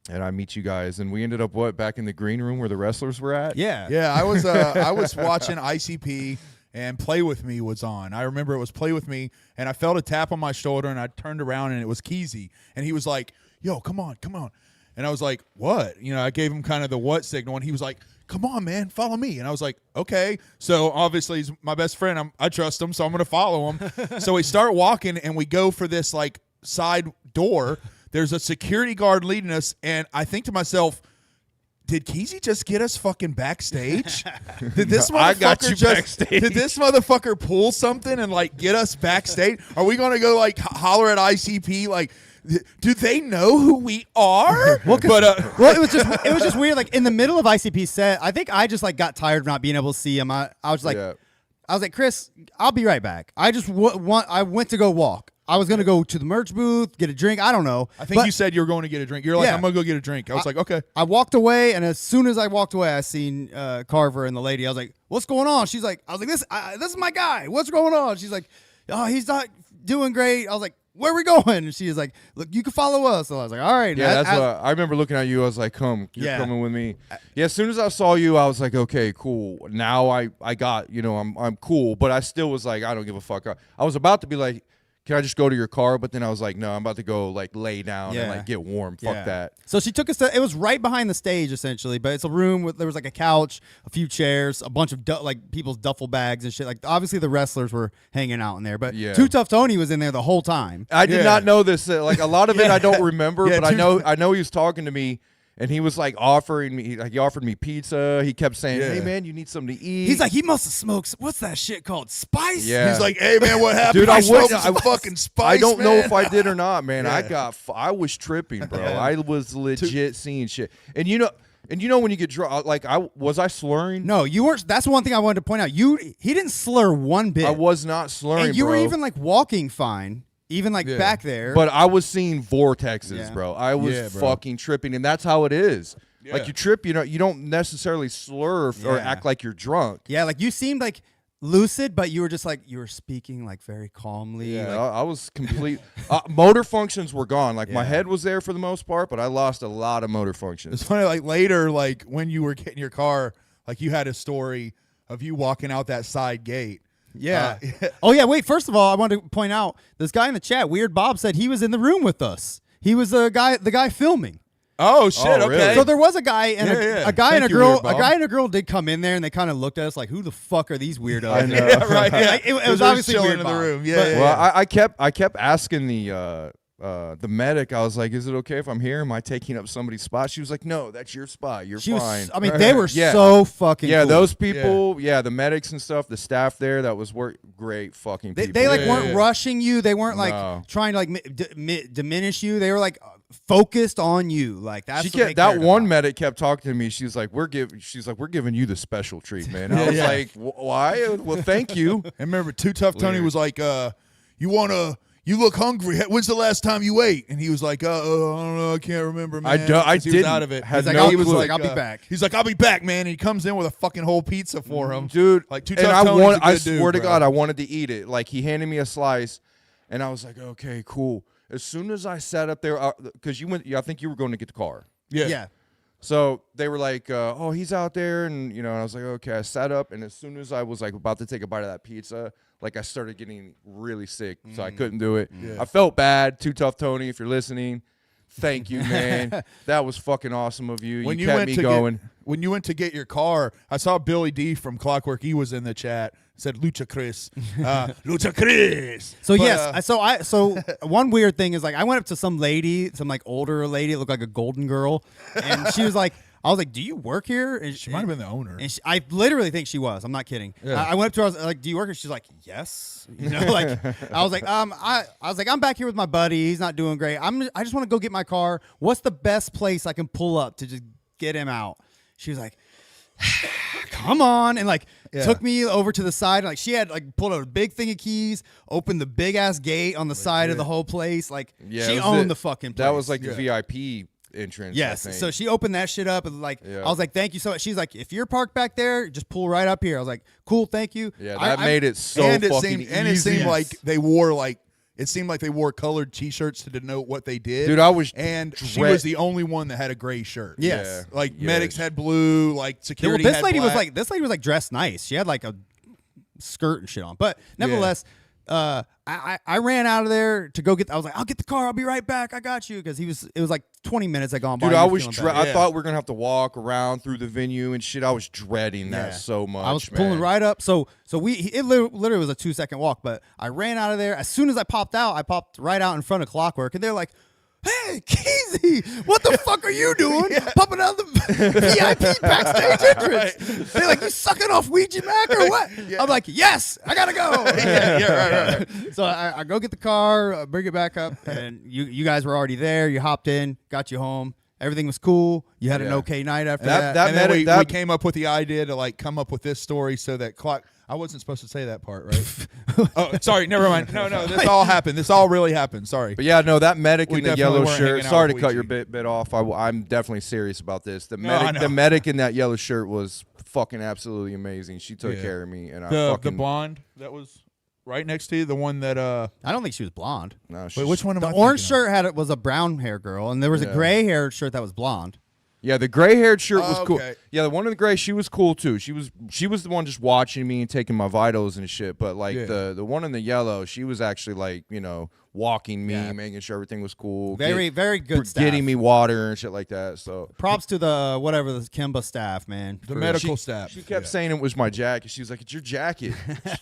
Speaker 5: and I meet you guys. And we ended up, back in the green room where the wrestlers were at?
Speaker 1: Yeah.
Speaker 2: Yeah, I was watching ICP, and Play With Me was on. I remember it was Play With Me, and I felt a tap on my shoulder, and I turned around, and it was Keezy. And he was like, yo, come on. And I was like, what? I gave him kind of the what signal, and he was like, come on, man, follow me. And I was like, okay. So obviously he's my best friend. I trust him, so I'm going to follow him. So we start walking, and we go for this like side door. There's a security guard leading us, and I think to myself, did Keezy just get us fucking backstage? Did this
Speaker 5: I got you backstage.
Speaker 2: Did this motherfucker pull something and like get us backstage? Are we going to go like holler at ICP like, do they know who we are?
Speaker 1: Well, it was just weird. Like in the middle of ICP set, I think I just like got tired of not being able to see him. I was like, Chris, I'll be right back. I just I went to go walk. I was gonna go to the merch booth, get a drink. I don't know.
Speaker 2: I think
Speaker 1: But
Speaker 2: you said you were going to get a drink. You're like,
Speaker 1: Yeah.
Speaker 2: I'm gonna go get a drink. I was like, okay.
Speaker 1: I walked away, and as soon as I walked away, I seen Carver and the lady. I was like, "What's going on?" She's like, "I was like, this is my guy. What's going on?" She's like, "Oh, he's not doing great." I was like, "Where are we going?" And she was like, "Look, you can follow us." So I was like, "All right."
Speaker 5: Yeah,
Speaker 1: And
Speaker 5: that's what I remember looking at you. I was like, "Come, you're
Speaker 1: Yeah.
Speaker 5: coming with me." Yeah, as soon as I saw you, I was like, "Okay, cool." Now I got, I'm cool, but I still was like, I don't give a fuck. I was about to be like, "Can I just go to your car?" But then I was like, "No, I'm about to go like lay down and like get warm." Fuck
Speaker 1: Yeah.
Speaker 5: that.
Speaker 1: So she took us to. It was right behind the stage, essentially, but it's a room with there was like a couch, a few chairs, a bunch of like people's duffel bags and shit. Like obviously the wrestlers were hanging out in there, but
Speaker 5: Yeah.
Speaker 1: Too Tough Tony was in there the whole time.
Speaker 5: I did not know this. Like a lot of it, I don't remember,
Speaker 2: Yeah,
Speaker 5: but I know he was talking to me, and he was like offering me, he offered me pizza. He kept saying,
Speaker 2: Yeah.
Speaker 5: "Hey man, you need something to eat."
Speaker 1: He's like, he must have smoked. What's that shit called? Spice.
Speaker 5: Yeah.
Speaker 2: He's like, hey man, what happened?
Speaker 5: Dude,
Speaker 2: I
Speaker 5: I
Speaker 2: smoked
Speaker 5: wouldn't-
Speaker 2: some fucking spice.
Speaker 5: I don't know
Speaker 2: man.
Speaker 5: if I did or not, man.
Speaker 2: Yeah.
Speaker 5: I was tripping, bro. I was legit seeing shit. And you know when you get drunk, like was I slurring?
Speaker 1: No, you weren't. That's one thing I wanted to point out. He didn't slur one bit.
Speaker 5: I was not slurring,
Speaker 1: and you
Speaker 5: bro.
Speaker 1: were even like walking fine, even like back there.
Speaker 5: But I was seeing vortexes,
Speaker 1: Yeah.
Speaker 5: bro. I was
Speaker 2: Yeah, bro.
Speaker 5: fucking tripping, and that's how it is.
Speaker 2: Yeah.
Speaker 5: Like you trip, you don't necessarily slur or
Speaker 1: Yeah.
Speaker 5: act like you're drunk.
Speaker 1: yeah, like you seemed like lucid, but you were just like you were speaking like very calmly.
Speaker 5: Yeah,
Speaker 1: like,
Speaker 5: I was complete. Motor functions were gone. Like my
Speaker 1: Yeah.
Speaker 5: head was there for the most part, but I lost a lot of motor
Speaker 2: It's
Speaker 5: functions.
Speaker 2: funny, like later, like when you were getting your car, like you had a story of you walking out that side gate.
Speaker 1: yeah. Oh yeah. Wait. First of all, I want to point out this guy in the chat, Weird Bob, said he was in the room with us. He was the guy filming.
Speaker 2: Oh shit!
Speaker 5: Oh,
Speaker 2: okay.
Speaker 5: really?
Speaker 1: So there was a guy and
Speaker 2: Yeah.
Speaker 1: a guy and a
Speaker 2: Thank you,
Speaker 1: girl.
Speaker 2: Weird
Speaker 1: A
Speaker 2: Bob.
Speaker 1: guy and a girl did come in there, and they kind of looked at us like, "Who the fuck are these weirdos?"
Speaker 5: I know.
Speaker 2: Yeah, right. Yeah.
Speaker 1: Like, it was
Speaker 2: They're
Speaker 1: obviously
Speaker 2: chilling
Speaker 1: Weird
Speaker 2: in the
Speaker 1: Bob.
Speaker 2: room. Yeah,
Speaker 1: But-
Speaker 2: yeah,
Speaker 5: Well, I kept asking the medic. I was like, "Is it okay if I'm here? Am I taking up somebody's spot?" She was like, "No, that's your spot. You're
Speaker 1: She
Speaker 5: fine."
Speaker 1: was. I mean, they were
Speaker 5: Yeah.
Speaker 1: so fucking.
Speaker 5: Yeah,
Speaker 1: cool.
Speaker 5: those people. Yeah. The medics and stuff. The staff there that was great fucking people.
Speaker 1: They like
Speaker 2: Yeah,
Speaker 1: weren't
Speaker 2: yeah.
Speaker 1: rushing you. They weren't like
Speaker 5: No.
Speaker 1: trying to like diminish you. They were like focused on you. Like that's
Speaker 5: She
Speaker 1: what they
Speaker 5: kept that
Speaker 1: cared
Speaker 5: one
Speaker 1: about.
Speaker 5: medic kept talking to me. She's like, we're giving you the special treatment." I was
Speaker 2: Yeah.
Speaker 5: like, "Why?" Well, thank you.
Speaker 2: And remember, Too Tough Tony
Speaker 5: Weird.
Speaker 2: was like, you look hungry. When's the last time you ate?" And he was like, I don't know. I can't remember, man.
Speaker 5: I
Speaker 2: 'Cause he was
Speaker 5: didn't.
Speaker 2: out of it.
Speaker 5: Had
Speaker 1: He's like,
Speaker 5: no
Speaker 1: he was
Speaker 5: clue.
Speaker 1: like, "I'll be back."
Speaker 2: He's like, I'll be back, man. And he comes in with a fucking whole pizza for him.
Speaker 5: Dude,
Speaker 2: Like, Too
Speaker 5: and
Speaker 2: Tough Tony's a
Speaker 5: I
Speaker 2: good dude,
Speaker 5: swear to
Speaker 2: bro.
Speaker 5: God, I wanted to eat it. Like he handed me a slice, and I was like, "Okay, cool." As soon as I sat up there, because I think you were going to get the car.
Speaker 1: Yeah.
Speaker 5: So they were like, "Oh, he's out there," and and I was like, "Okay." I sat up, and as soon as I was like about to take a bite of that pizza, like I started getting really sick, so I couldn't do it. I felt bad. Too Tough Tony, if you're listening, thank you, man. That was fucking awesome of you.
Speaker 2: When
Speaker 5: you
Speaker 2: you
Speaker 5: kept
Speaker 2: went
Speaker 5: me
Speaker 2: to
Speaker 5: going.
Speaker 2: when you went to get your car, I saw Billy D from Clockwork. He was in the chat. Said Lucha Chris, Lucha Chris.
Speaker 1: So
Speaker 2: But,
Speaker 1: yes, so one weird thing is like I went up to some lady, some like older lady, looked like a golden girl, and she was like, I was like, "Do you work here?" And
Speaker 2: she might have been the owner.
Speaker 1: And I literally think she was. I'm not kidding.
Speaker 2: Yeah.
Speaker 1: I went up to her. I was like, "Do you work here?" She's like, "Yes." Like I was like, I was like, "I'm back here with my buddy. He's not doing great. I just want to go get my car. What's the best place I can pull up to just get him out?" She was like, "Come on," and like took me over to the side. And, like she had like pulled out a big thing of keys, opened the big ass gate on the side of the whole place. Like
Speaker 5: Yeah,
Speaker 1: she
Speaker 5: it was
Speaker 1: owned the fucking place.
Speaker 5: That was like the VIP entrance.
Speaker 1: Yes.
Speaker 5: I think.
Speaker 1: So she opened that shit up and like
Speaker 5: Yeah.
Speaker 1: I was like, "Thank you so much." She's like, "If you're parked back there, just pull right up here." I was like, "Cool, thank you."
Speaker 5: Yeah,
Speaker 1: I-
Speaker 5: that made it so
Speaker 2: and it
Speaker 5: fucking
Speaker 2: seemed and it
Speaker 5: easy.
Speaker 2: seemed like they wore it seemed like they wore colored T-shirts to denote what they did.
Speaker 5: Dude, I was
Speaker 2: and she
Speaker 5: dread-
Speaker 2: was the only one that had a gray shirt.
Speaker 1: Yes.
Speaker 5: Yeah.
Speaker 2: Like
Speaker 5: Yeah.
Speaker 2: medics had blue, like
Speaker 1: Well,
Speaker 2: security.
Speaker 1: this
Speaker 2: had
Speaker 1: lady was
Speaker 2: black.
Speaker 1: like dressed nice. She had like a skirt and shit on. But nevertheless, I ran out of there to go get. I was like, "I'll get the car. I'll be right back. I got you." Because it was like 20 minutes had gone by.
Speaker 5: Dude,
Speaker 1: and
Speaker 5: I
Speaker 1: he
Speaker 5: was.
Speaker 1: feeling bad.
Speaker 5: I thought we were gonna have to walk around through the venue and shit. I was dreading that
Speaker 1: Yeah.
Speaker 5: so much.
Speaker 1: I was
Speaker 5: man.
Speaker 1: pulling right up. So it literally was a 2-second walk. But I ran out of there. As soon as I popped out, I popped right out in front of Clockwork, and they're like, "Hey, Keezy, what the fuck are you doing? Popping out the VIP backstage entrance." They're like, "You sucking off Ouija Mac or what?" I'm like, "Yes, I gotta go."
Speaker 2: right.
Speaker 1: So I go get the car, bring it back up, and you guys were already there. You hopped in, got you home. Everything was cool. You had an
Speaker 5: Yeah.
Speaker 1: okay night after
Speaker 5: That-
Speaker 1: that.
Speaker 2: And then
Speaker 5: medic-
Speaker 2: we came up with the idea to like come up with this story so that I wasn't supposed to say that part, right? Oh, sorry. Never mind. No, this all happened. This all really happened. Sorry.
Speaker 5: But yeah, no, that medic
Speaker 2: We
Speaker 5: in the
Speaker 2: definitely
Speaker 5: yellow
Speaker 2: weren't
Speaker 5: shirt.
Speaker 2: hanging out
Speaker 5: Sorry to
Speaker 2: with
Speaker 5: cut your
Speaker 2: Ouija.
Speaker 5: bit off. I'm definitely serious about this.
Speaker 2: I know.
Speaker 5: The medic in that yellow shirt was fucking absolutely amazing. She took
Speaker 2: Yeah.
Speaker 5: care of me, and I
Speaker 2: The
Speaker 5: fucking
Speaker 2: blonde that was right next to you, the one that
Speaker 1: I don't think she was blonde.
Speaker 5: no,
Speaker 2: Wait, which one am
Speaker 1: The
Speaker 2: I
Speaker 1: orange
Speaker 2: thinking
Speaker 1: shirt was a brown hair girl, and there was a
Speaker 5: Yeah.
Speaker 1: gray haired shirt that was blonde.
Speaker 5: Yeah, the gray-haired shirt was
Speaker 2: Oh,
Speaker 5: cool.
Speaker 2: okay.
Speaker 5: Yeah, the one in the gray, she was cool too. She was the one just watching me and taking my vitals and shit. But like
Speaker 2: Yeah.
Speaker 5: the one in the yellow, she was actually like walking me,
Speaker 1: Yeah.
Speaker 5: making sure everything was cool.
Speaker 1: Very good staff.
Speaker 5: getting me water and shit like that. So
Speaker 1: Props to the Kimba staff, man.
Speaker 2: of? The medical
Speaker 5: she,
Speaker 2: staff.
Speaker 5: She kept
Speaker 2: Yeah.
Speaker 5: saying it was my jacket. She was like, "It's your jacket.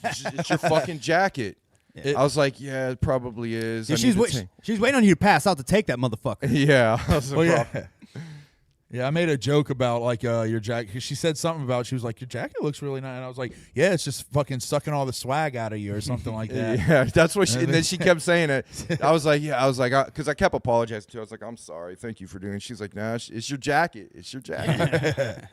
Speaker 5: It's your fucking jacket."
Speaker 2: It-
Speaker 5: I was like, "Yeah, it probably is."
Speaker 1: Yeah,
Speaker 5: I
Speaker 1: she's
Speaker 5: need to take-"
Speaker 1: she's waiting on you to pass out to take that motherfucker.
Speaker 5: Yeah. I was like,
Speaker 2: Well,
Speaker 5: "Bro."
Speaker 2: yeah. Yeah, I made a joke about like your jacket. She said something about she was like, your jacket looks really nice, and I was like, yeah, it's just fucking sucking all the swag out of you or something like that.
Speaker 5: Yeah, that's what she. And then she kept saying it. I was like, because I kept apologizing to her. I was like, I'm sorry, thank you for doing it. She's like, nah, it's your jacket. It's your jacket.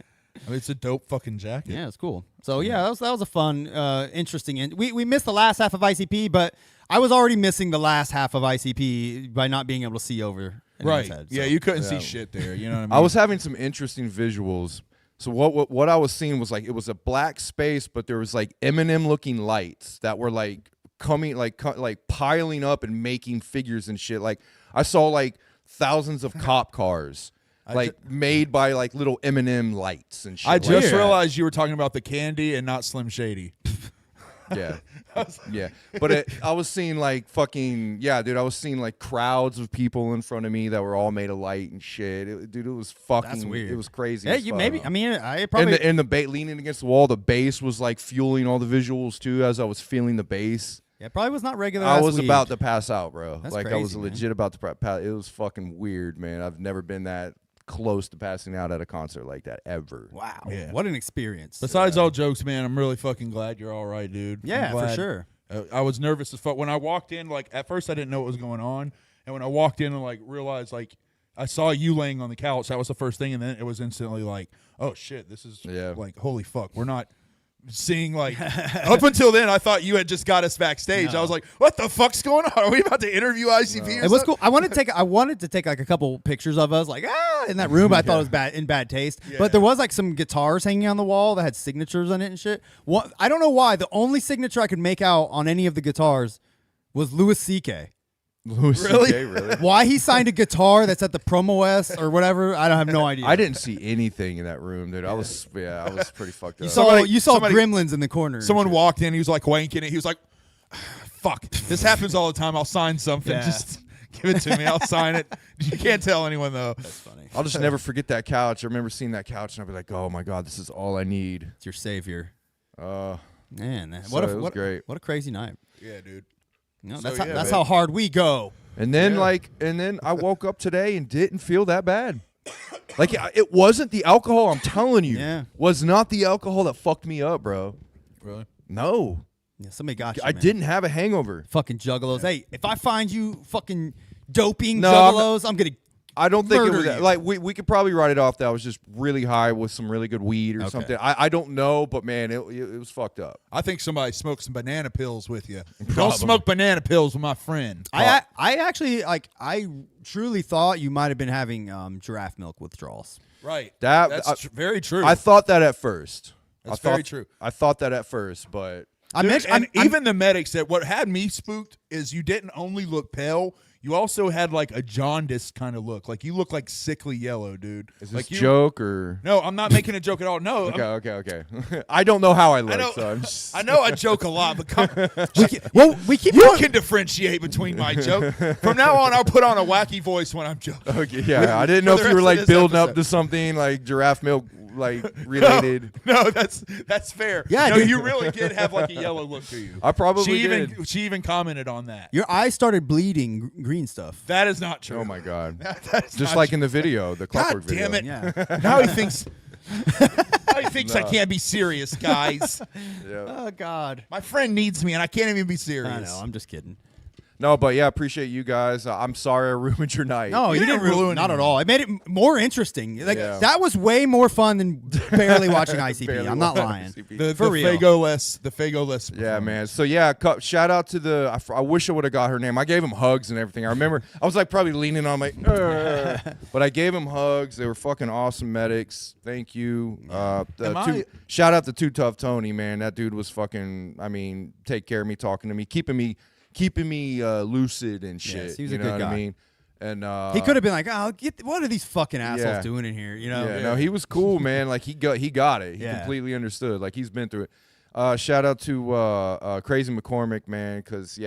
Speaker 2: I mean, it's a dope fucking jacket.
Speaker 1: Yeah, it's cool. So yeah, that was a fun, interesting. We missed the last half of ICP, but I was already missing the last half of ICP by not being able to see over anyone's
Speaker 2: Right.
Speaker 1: head,
Speaker 2: Yeah,
Speaker 1: so.
Speaker 2: you couldn't see shit there. You know what I mean?
Speaker 5: I was having some interesting visuals. So what I was seeing was like it was a black space, but there was like Eminem looking lights that were like coming like piling up and making figures and shit. Like I saw like thousands of cop cars. Made by like little Eminem lights and shit.
Speaker 2: I just
Speaker 1: that.
Speaker 2: realized you were talking about the candy and not Slim Shady.
Speaker 5: Yeah. Yeah. But I was seeing like fucking, yeah, dude, I was seeing like crowds of people in front of me that were all made of light and shit. Dude, it was fucking,
Speaker 1: That's weird.
Speaker 5: It was crazy.
Speaker 1: Yeah,
Speaker 5: as
Speaker 1: you
Speaker 5: fuck.
Speaker 1: maybe. I mean, I probably.
Speaker 5: And the leaning against the wall, the bass was like fueling all the visuals too as I was feeling the bass.
Speaker 1: Yeah, probably was not regular.
Speaker 5: I
Speaker 1: ass
Speaker 5: was
Speaker 1: weed.
Speaker 5: about to pass out, bro.
Speaker 1: That's
Speaker 5: like I was
Speaker 1: crazy, man.
Speaker 5: legit about to pass. It was fucking weird, man. I've never been that close to passing out at a concert like that ever.
Speaker 1: Wow,
Speaker 2: Yeah.
Speaker 1: what an experience.
Speaker 2: Besides all jokes, man, I'm really fucking glad you're all right, dude. I'm
Speaker 1: Yeah, for
Speaker 2: glad.
Speaker 1: sure.
Speaker 2: I was nervous as fuck when I walked in. Like at first, I didn't know what was going on, and when I walked in and like realized like I saw you laying on the couch, that was the first thing, and then it was instantly like, oh shit, this is like holy fuck, we're not seeing like up until then I thought you had just got us backstage. I was like, what the fuck's going on? Are we about to interview ICP or
Speaker 1: It was
Speaker 2: something?
Speaker 1: cool. I wanted to take like a couple pictures of us, like in that room. But I thought it was in bad taste. But there was like some guitars hanging on the wall that had signatures on it and shit. I don't know why. The only signature I could make out on any of the guitars was Louis C.K.
Speaker 5: Louis
Speaker 2: Really?
Speaker 5: C.K., really?
Speaker 1: Why he signed a guitar that's at the Promo S or whatever, I don't have no idea.
Speaker 5: I didn't see anything in that room, dude. I was pretty fucked up.
Speaker 1: You saw
Speaker 2: somebody-
Speaker 1: Gremlins in the corner. and
Speaker 2: Someone
Speaker 1: shit.
Speaker 2: walked in, he was like wanking it. He was like, fuck, this happens all the time. I'll sign something.
Speaker 1: Yeah.
Speaker 2: Just give it to me. I'll sign it. You can't tell anyone though.
Speaker 1: That's funny.
Speaker 5: I'll just never forget that couch. I remember seeing that couch and I'd be like, oh my God, this is all I need.
Speaker 1: It's your savior.
Speaker 5: Uh,
Speaker 1: Man,
Speaker 5: So
Speaker 1: what
Speaker 5: it was great.
Speaker 1: What a crazy night.
Speaker 2: Yeah, dude.
Speaker 1: No,
Speaker 2: So,
Speaker 1: that's
Speaker 2: yeah,
Speaker 1: that's
Speaker 2: man.
Speaker 1: how hard we go.
Speaker 5: And then I woke up today and didn't feel that bad. Like it wasn't the alcohol. I'm telling you,
Speaker 1: Yeah.
Speaker 5: was not the alcohol that fucked me up, bro.
Speaker 2: Really?
Speaker 5: No,
Speaker 1: Yeah, somebody got you.
Speaker 5: I
Speaker 1: man.
Speaker 5: didn't have a hangover.
Speaker 1: Fucking juggalos. Hey, if I find you fucking doping
Speaker 5: No, I'm
Speaker 1: juggalos, I'm gonna.
Speaker 5: I don't think it
Speaker 1: Murder
Speaker 5: was
Speaker 1: you.
Speaker 5: like we could probably write it off that I was just really high with some really good weed or
Speaker 1: Okay.
Speaker 5: something. I don't know, but man, it was fucked up.
Speaker 2: I think somebody smoked some banana pills with you. Don't smoke banana pills with my friend.
Speaker 1: I actually I truly thought you might have been having giraffe milk withdrawals.
Speaker 2: Right.
Speaker 5: That-
Speaker 2: That's very true.
Speaker 5: I thought that at first.
Speaker 2: That's
Speaker 5: I thought,
Speaker 2: very true.
Speaker 5: I thought that at first, but
Speaker 1: I
Speaker 2: Dude,
Speaker 1: mentioned
Speaker 2: and even the medic said what had me spooked is you didn't only look pale, you also had like a jaundice kind of look. Like you look like sickly yellow, dude.
Speaker 5: is this
Speaker 2: like you,
Speaker 5: joke or
Speaker 2: No, I'm not making a joke at all. No.
Speaker 5: okay. I don't know how I look,
Speaker 2: know-
Speaker 5: so I'm just
Speaker 2: I know I joke a lot, but
Speaker 1: we keep
Speaker 2: you can differentiate between my joke. From now on, I'll put on a wacky voice when I'm joking.
Speaker 5: okay. Yeah, I didn't know
Speaker 2: For
Speaker 5: if
Speaker 2: the
Speaker 5: you were
Speaker 2: rest
Speaker 5: like
Speaker 2: of this
Speaker 5: building up
Speaker 2: episode.
Speaker 5: to something like giraffe milk, like related.
Speaker 2: No, that's fair.
Speaker 1: Yeah,
Speaker 2: no,
Speaker 1: dude.
Speaker 2: you really did have like a yellow look to you.
Speaker 5: I probably
Speaker 2: She even commented on that.
Speaker 1: your eyes started bleeding green stuff.
Speaker 2: That is not true.
Speaker 5: Oh my God!
Speaker 2: That is
Speaker 5: Just
Speaker 2: not
Speaker 5: like
Speaker 2: true.
Speaker 5: in the video, the
Speaker 2: God
Speaker 5: clockwork video.
Speaker 2: damn it!
Speaker 1: Yeah.
Speaker 2: Now he thinks. I can't be serious, guys.
Speaker 5: Yeah.
Speaker 1: Oh God.
Speaker 2: My friend needs me, and I can't even be serious.
Speaker 1: I know. I'm just kidding.
Speaker 5: No, but yeah, appreciate you guys. I'm sorry I ruined your night.
Speaker 1: No, you didn't ruin not at all. It made it more interesting. Like that was way more fun than barely watching ICP.
Speaker 5: Barely
Speaker 1: I'm not
Speaker 5: watching
Speaker 1: lying.
Speaker 2: The
Speaker 1: For real.
Speaker 2: Fago-less.
Speaker 5: Yeah, man. So yeah, shout out to the. I wish I would have got her name. I gave him hugs and everything. I remember I was like probably leaning on my, but I gave him hugs. They were fucking awesome medics. Thank you. Shout out to Too Tough Tony, man. That dude was fucking. I mean, take care of me, talking to me, keeping me lucid and shit.
Speaker 1: Yes, he was
Speaker 5: you
Speaker 1: a
Speaker 5: know
Speaker 1: good
Speaker 5: what
Speaker 1: guy.
Speaker 5: I mean? And
Speaker 1: He could have been like, "Oh, what are these fucking assholes doing in here?" You know?
Speaker 5: Yeah, no, he was cool, man. Like he got it. He completely understood. Like he's been through it. Shout out to Crazy McCormick, man, because he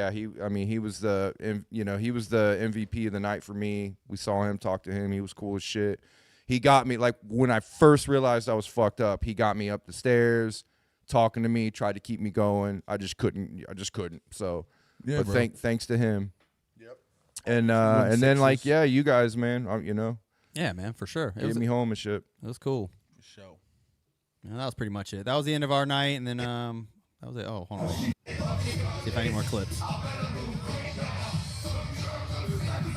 Speaker 5: was the MVP of the night for me. We saw him, talked to him. He was cool as shit. He got me like when I first realized I was fucked up. He got me up the stairs, talking to me, tried to keep me going. I just couldn't. So,
Speaker 2: Yeah,
Speaker 5: but thanks to him.
Speaker 2: Yep.
Speaker 5: And then like you guys, man,
Speaker 1: Yeah, man, for sure.
Speaker 5: get me home and shit.
Speaker 1: It was cool.
Speaker 2: Show.
Speaker 1: Yeah, that was pretty much it. That was the end of our night, and then that was it. Oh, hold on. See if I need more clips.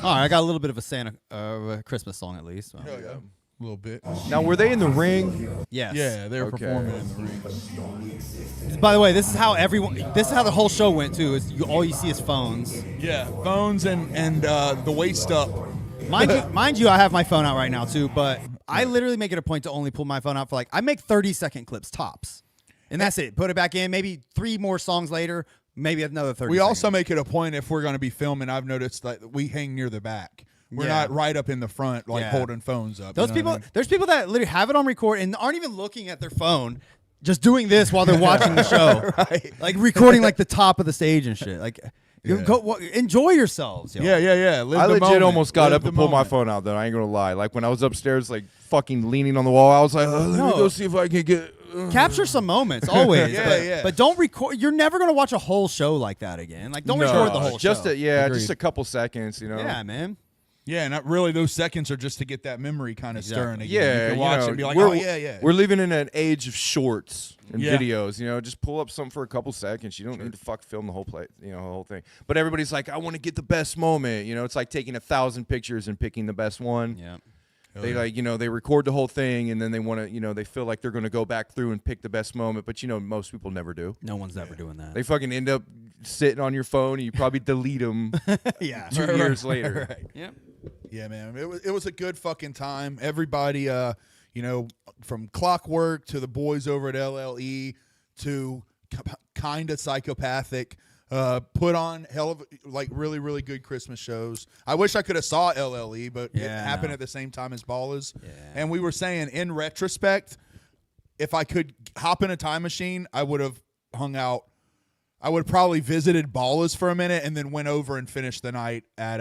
Speaker 1: All right, I got a little bit of a Christmas song at least.
Speaker 2: Hell yeah. A little bit.
Speaker 5: Now, were they in the ring?
Speaker 1: Yes.
Speaker 2: Yeah, they were
Speaker 5: Okay.
Speaker 2: performing in the ring.
Speaker 1: By the way, this is how the whole show went too. Is all you see is phones.
Speaker 2: Yeah, phones and the waist up.
Speaker 1: Mind you, I have my phone out right now too, but I literally make it a point to only pull my phone out for I make 30-second clips tops, and that's it. Put it back in. Maybe 3 more songs later, maybe another 30.
Speaker 2: We also make it a point if we're going to be filming. I've noticed that we hang near the back. We're not right up in the front, holding phones up.
Speaker 1: Those
Speaker 2: you know
Speaker 1: people,
Speaker 2: what I mean?
Speaker 1: there's people that literally have it on record and aren't even looking at their phone, just doing this while they're watching the show,
Speaker 2: Right.
Speaker 1: like recording the top of the stage and shit. Go enjoy yourselves. Yo.
Speaker 2: Yeah. Live
Speaker 5: I
Speaker 2: the
Speaker 5: legit
Speaker 2: moment.
Speaker 5: almost got
Speaker 2: Live
Speaker 5: up
Speaker 2: the
Speaker 5: and pulled my
Speaker 2: moment.
Speaker 5: phone out, though. I ain't gonna lie. Like when I was upstairs, fucking leaning on the wall, I was like, let me go see if I can get.
Speaker 1: Capture some moments always.
Speaker 2: Yeah.
Speaker 1: But don't record. You're never gonna watch a whole show like that again. Don't record the whole
Speaker 5: just
Speaker 1: show.
Speaker 5: just
Speaker 1: Agreed.
Speaker 5: a couple seconds, you know.
Speaker 1: Yeah, man.
Speaker 2: Yeah, not really. Those seconds are just to get that memory kind of stirring again.
Speaker 5: Yeah,
Speaker 2: you can watch it and be like,
Speaker 5: we're we're living in an age of shorts and
Speaker 2: Yeah.
Speaker 5: videos. You know, just pull up something for a couple seconds. You don't need to film the whole play, the whole thing. But everybody's like, I want to get the best moment. You know, it's like taking 1,000 pictures and picking the best one.
Speaker 1: Yeah.
Speaker 5: They they record the whole thing and then they want to, they feel like they're going to go back through and pick the best moment. But most people never do.
Speaker 1: No one's ever doing that.
Speaker 5: They fucking end up sitting on your phone and you probably delete them
Speaker 1: Yeah.
Speaker 5: 2 years later.
Speaker 2: Right.
Speaker 1: Yep.
Speaker 2: Yeah, man. It was a good fucking time. Everybody, from Clockwork to the boys over at LLE to kind of psychopathic, put on hell of really, really good Christmas shows. I wish I could have saw LLE, but it happened at the same time as Ballas.
Speaker 1: Yeah.
Speaker 2: And we were saying, in retrospect, if I could hop in a time machine, I would have hung out. I would have probably visited Ballas for a minute and then went over and finished the night at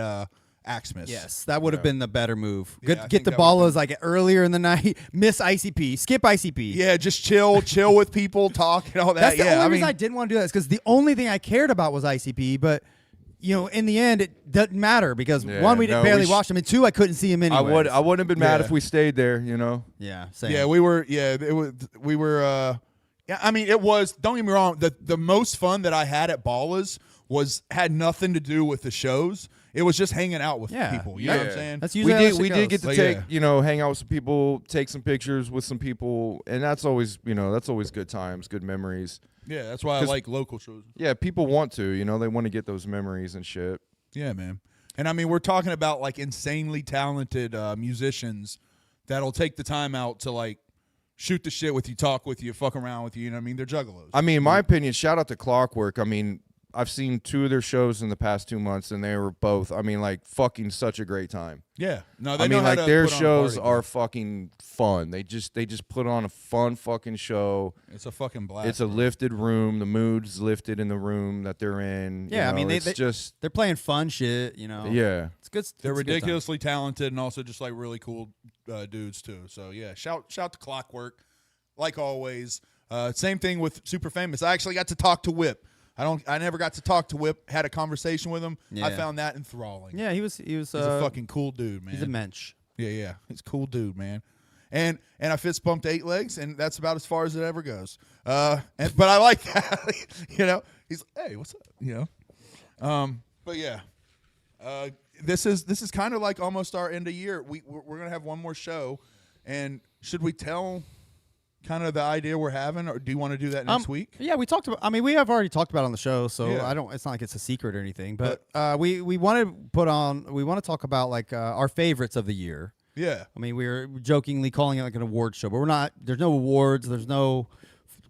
Speaker 2: Axemas.
Speaker 1: Yes, that would have been the better move.
Speaker 2: Yeah, I
Speaker 1: Get
Speaker 2: think
Speaker 1: the
Speaker 2: that would've
Speaker 1: ballas earlier in the night. Miss ICP. Skip ICP.
Speaker 2: Yeah, just chill with people, talk and all that.
Speaker 1: That's the
Speaker 2: yeah,
Speaker 1: only reason I didn't want to do that. Because the only thing I cared about was ICP. But in the end, it doesn't matter because one, we didn't barely watch him, and two, I couldn't see him anyway.
Speaker 5: I wouldn't have been mad
Speaker 2: Yeah.
Speaker 5: if we stayed there.
Speaker 1: Yeah. Same.
Speaker 2: Yeah, we were. Yeah, we were. Yeah, I mean, it was. Don't get me wrong. The most fun that I had at Ballas had nothing to do with the shows. It was just hanging out with people. You know what I'm saying?
Speaker 1: That's
Speaker 5: We
Speaker 1: usually how
Speaker 5: did
Speaker 1: shit
Speaker 5: get to
Speaker 1: goes.
Speaker 5: take hang out with some people, take some pictures with some people, and that's always good times, good memories.
Speaker 2: Yeah, that's why I like local shows.
Speaker 5: Yeah, people want to, they want to get those memories and shit.
Speaker 2: Yeah, man. And I mean, we're talking about insanely talented musicians that'll take the time out to shoot the shit with you, talk with you, fuck around with you. You know what I mean? They're juggalos.
Speaker 5: I mean, in my opinion, shout out to Clockwork. I mean, I've seen 2 of their shows in the past 2 months, and they were both, fucking such a great time.
Speaker 2: Yeah. No, they know how to
Speaker 5: their
Speaker 2: put on a
Speaker 5: shows
Speaker 2: party,
Speaker 5: are
Speaker 2: man.
Speaker 5: fucking fun. They just put on a fun fucking show.
Speaker 2: It's a fucking blast.
Speaker 5: It's a lifted room. The mood's lifted in the room that they're in.
Speaker 1: Yeah, I mean,
Speaker 5: it's
Speaker 1: they're playing fun shit.
Speaker 5: yeah.
Speaker 1: It's good.
Speaker 2: They're
Speaker 1: it's a good time.
Speaker 2: ridiculously talented and also just really cool dudes too. So yeah, shout to Clockwork, like always. Same thing with Super Famous. I actually got to talk to Whip. I never got to talk to Whip. Had a conversation with him.
Speaker 1: Yeah.
Speaker 2: I found that enthralling.
Speaker 1: Yeah, he was.
Speaker 2: He's a fucking cool dude, man.
Speaker 1: He's a mensch.
Speaker 2: Yeah. He's a cool dude, man. And I fist bumped 8 legs, and that's about as far as it ever goes. But I like that. He's hey, what's up? But yeah, This is kind of like almost our end of year. We're gonna have one more show, and should we tell kind of the idea we're having, or do you want to do that next week?
Speaker 1: Yeah, we talked about. I mean, we have already talked about it on the show, so
Speaker 2: Yeah.
Speaker 1: I don't. It's not like it's a secret or anything. But we want to put on. We want to talk about like our favorites of the year.
Speaker 2: Yeah.
Speaker 1: I mean, we were jokingly calling it like an award show, but we're not. There's no awards. There's no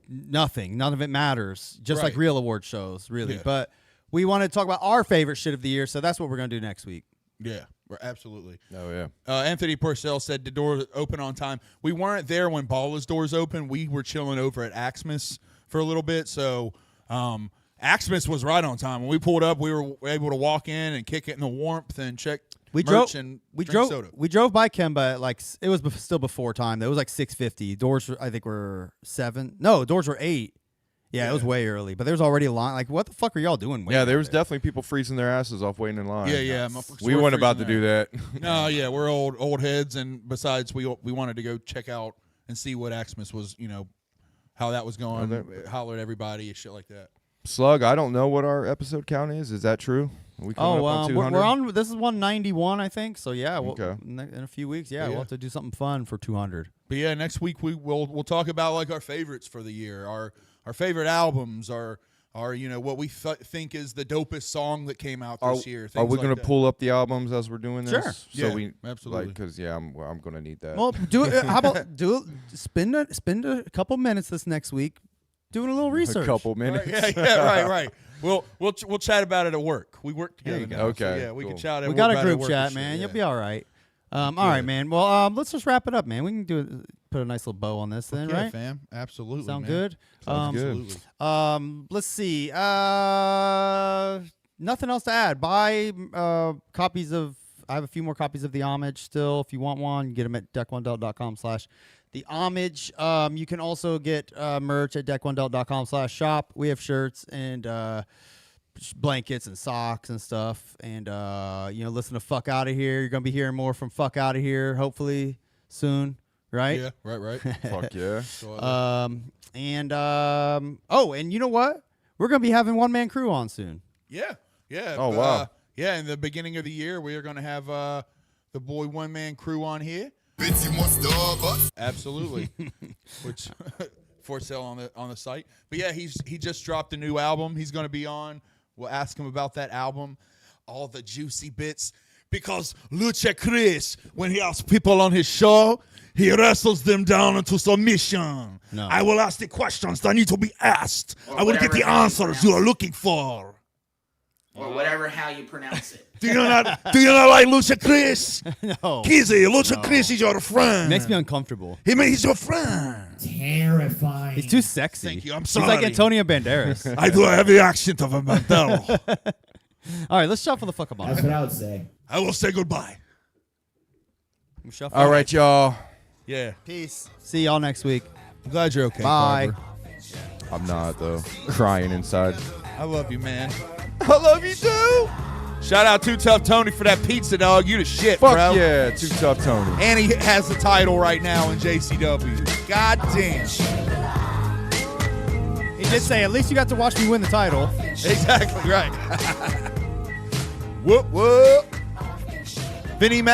Speaker 1: nothing. None of it matters. Just like
Speaker 2: Right.
Speaker 1: real award shows, really.
Speaker 2: Yeah.
Speaker 1: But we want to talk about our favorite shit of the year, so that's what we're gonna do next week.
Speaker 2: Yeah, absolutely.
Speaker 5: Oh yeah.
Speaker 2: Anthony Purcell said the door open on time. We weren't there when Ballas doors open. We were chilling over at Axemas for a little bit, so Axemas was right on time. When we pulled up, we were able to walk in and kick it in the warmth and check merch and drink soda.
Speaker 1: We drove by Kemba at like it was still before time. It was like 6:50. Doors I think were 7. No, doors were 8. Yeah, it was way early, but there was already a line. Like, what the fuck are y'all doing?
Speaker 5: Yeah, there was definitely people freezing their asses off waiting in line.
Speaker 2: Yeah.
Speaker 5: We weren't about to do that.
Speaker 2: No, yeah, we're old heads, and besides, we wanted to go check out and see what Axemas was, how that was going. Holler at everybody and shit like that.
Speaker 5: Slug, I don't know what our episode count is. Is that true? Are we coming up on 200?
Speaker 1: we're on. This is 191, I think. So yeah,
Speaker 5: Okay.
Speaker 1: in a few weeks, we'll have to do something fun for 200.
Speaker 2: But yeah, next week we'll talk about like our favorites for the year, our favorite albums, our what we think is the dopest song that came out this year.
Speaker 5: Are we
Speaker 2: going
Speaker 5: to pull up the albums as we're doing this?
Speaker 1: Sure.
Speaker 5: So
Speaker 2: Yeah,
Speaker 5: we
Speaker 2: absolutely.
Speaker 5: because I'm going to need that.
Speaker 1: Well, do it. How about spend a couple minutes this next week doing a little research.
Speaker 5: A couple minutes.
Speaker 2: Right. We'll chat about it at work. We work together.
Speaker 1: you go.
Speaker 2: now, so
Speaker 5: Okay,
Speaker 2: yeah, we
Speaker 5: cool.
Speaker 2: can chat.
Speaker 1: We got a group chat, man. You'll be all right. All right, man. Well, let's just wrap it up, man. We can put a nice little bow on this, then, right?
Speaker 2: fam. Absolutely.
Speaker 1: Sound
Speaker 2: man.
Speaker 1: good?
Speaker 5: Sounds good.
Speaker 2: Absolutely.
Speaker 1: Let's see. Nothing else to add. Buy copies of. I have a few more copies of The Homage still. If you want one, get them at deck1del.com/The Homage. You can also get merch at deck1del.com/shop. We have shirts and blankets and socks and stuff. And listen to Fuck Outta Here. You're gonna be hearing more from Fuck Outta Here hopefully soon, right?
Speaker 2: Yeah. Right.
Speaker 5: Fuck yeah.
Speaker 1: And you know what? We're gonna be having One Man Crew on soon.
Speaker 2: Yeah.
Speaker 5: Oh, wow.
Speaker 2: Yeah, in the beginning of the year, we are going to have the boy One Man Crew on here. Absolutely. Which for sale on the site. But yeah, he just dropped a new album. He's going to be on. We'll ask him about that album, all the juicy bits. Because Lucha Chris, when he has people on his show, he wrestles them down into submission.
Speaker 1: No.
Speaker 2: I will ask the questions that need to be asked.
Speaker 7: Or
Speaker 2: I will get
Speaker 7: whatever
Speaker 2: the
Speaker 7: how you
Speaker 2: answers
Speaker 7: pronounce
Speaker 2: you are
Speaker 7: it.
Speaker 2: looking for.
Speaker 7: Or whatever how you pronounce it.
Speaker 2: Do you not like Lucha Chris?
Speaker 1: No.
Speaker 2: Kizzy, Lucha Chris is your friend.
Speaker 1: Makes me uncomfortable.
Speaker 2: He's your friend.
Speaker 8: Terrifying.
Speaker 1: He's too sexy.
Speaker 2: Thank you. I'm
Speaker 1: He's
Speaker 2: sorry.
Speaker 1: like Antonio Banderas.
Speaker 2: I do have the accent of a Mandela.
Speaker 1: All right, let's shuffle the fuck up on
Speaker 8: That's
Speaker 1: it.
Speaker 8: what I would say.
Speaker 2: I will say goodbye.
Speaker 1: Shuffle.
Speaker 5: All right, y'all.
Speaker 2: Yeah.
Speaker 1: Peace. See y'all next week.
Speaker 2: I'm glad you're okay.
Speaker 1: Bye.
Speaker 2: Carver.
Speaker 5: I'm not though. Crying inside.
Speaker 2: I love you, man.
Speaker 5: I love you too.
Speaker 2: Shout out to Tough Tony for that pizza, dog. You the shit,
Speaker 5: Fuck
Speaker 2: bro.
Speaker 5: yeah, Too Tough Tony.
Speaker 2: And he has the title right now in JCW. God damn.
Speaker 1: He did say, at least you got to watch me win the title.
Speaker 2: Exactly right. Whoop, whoop. Vinny Mac.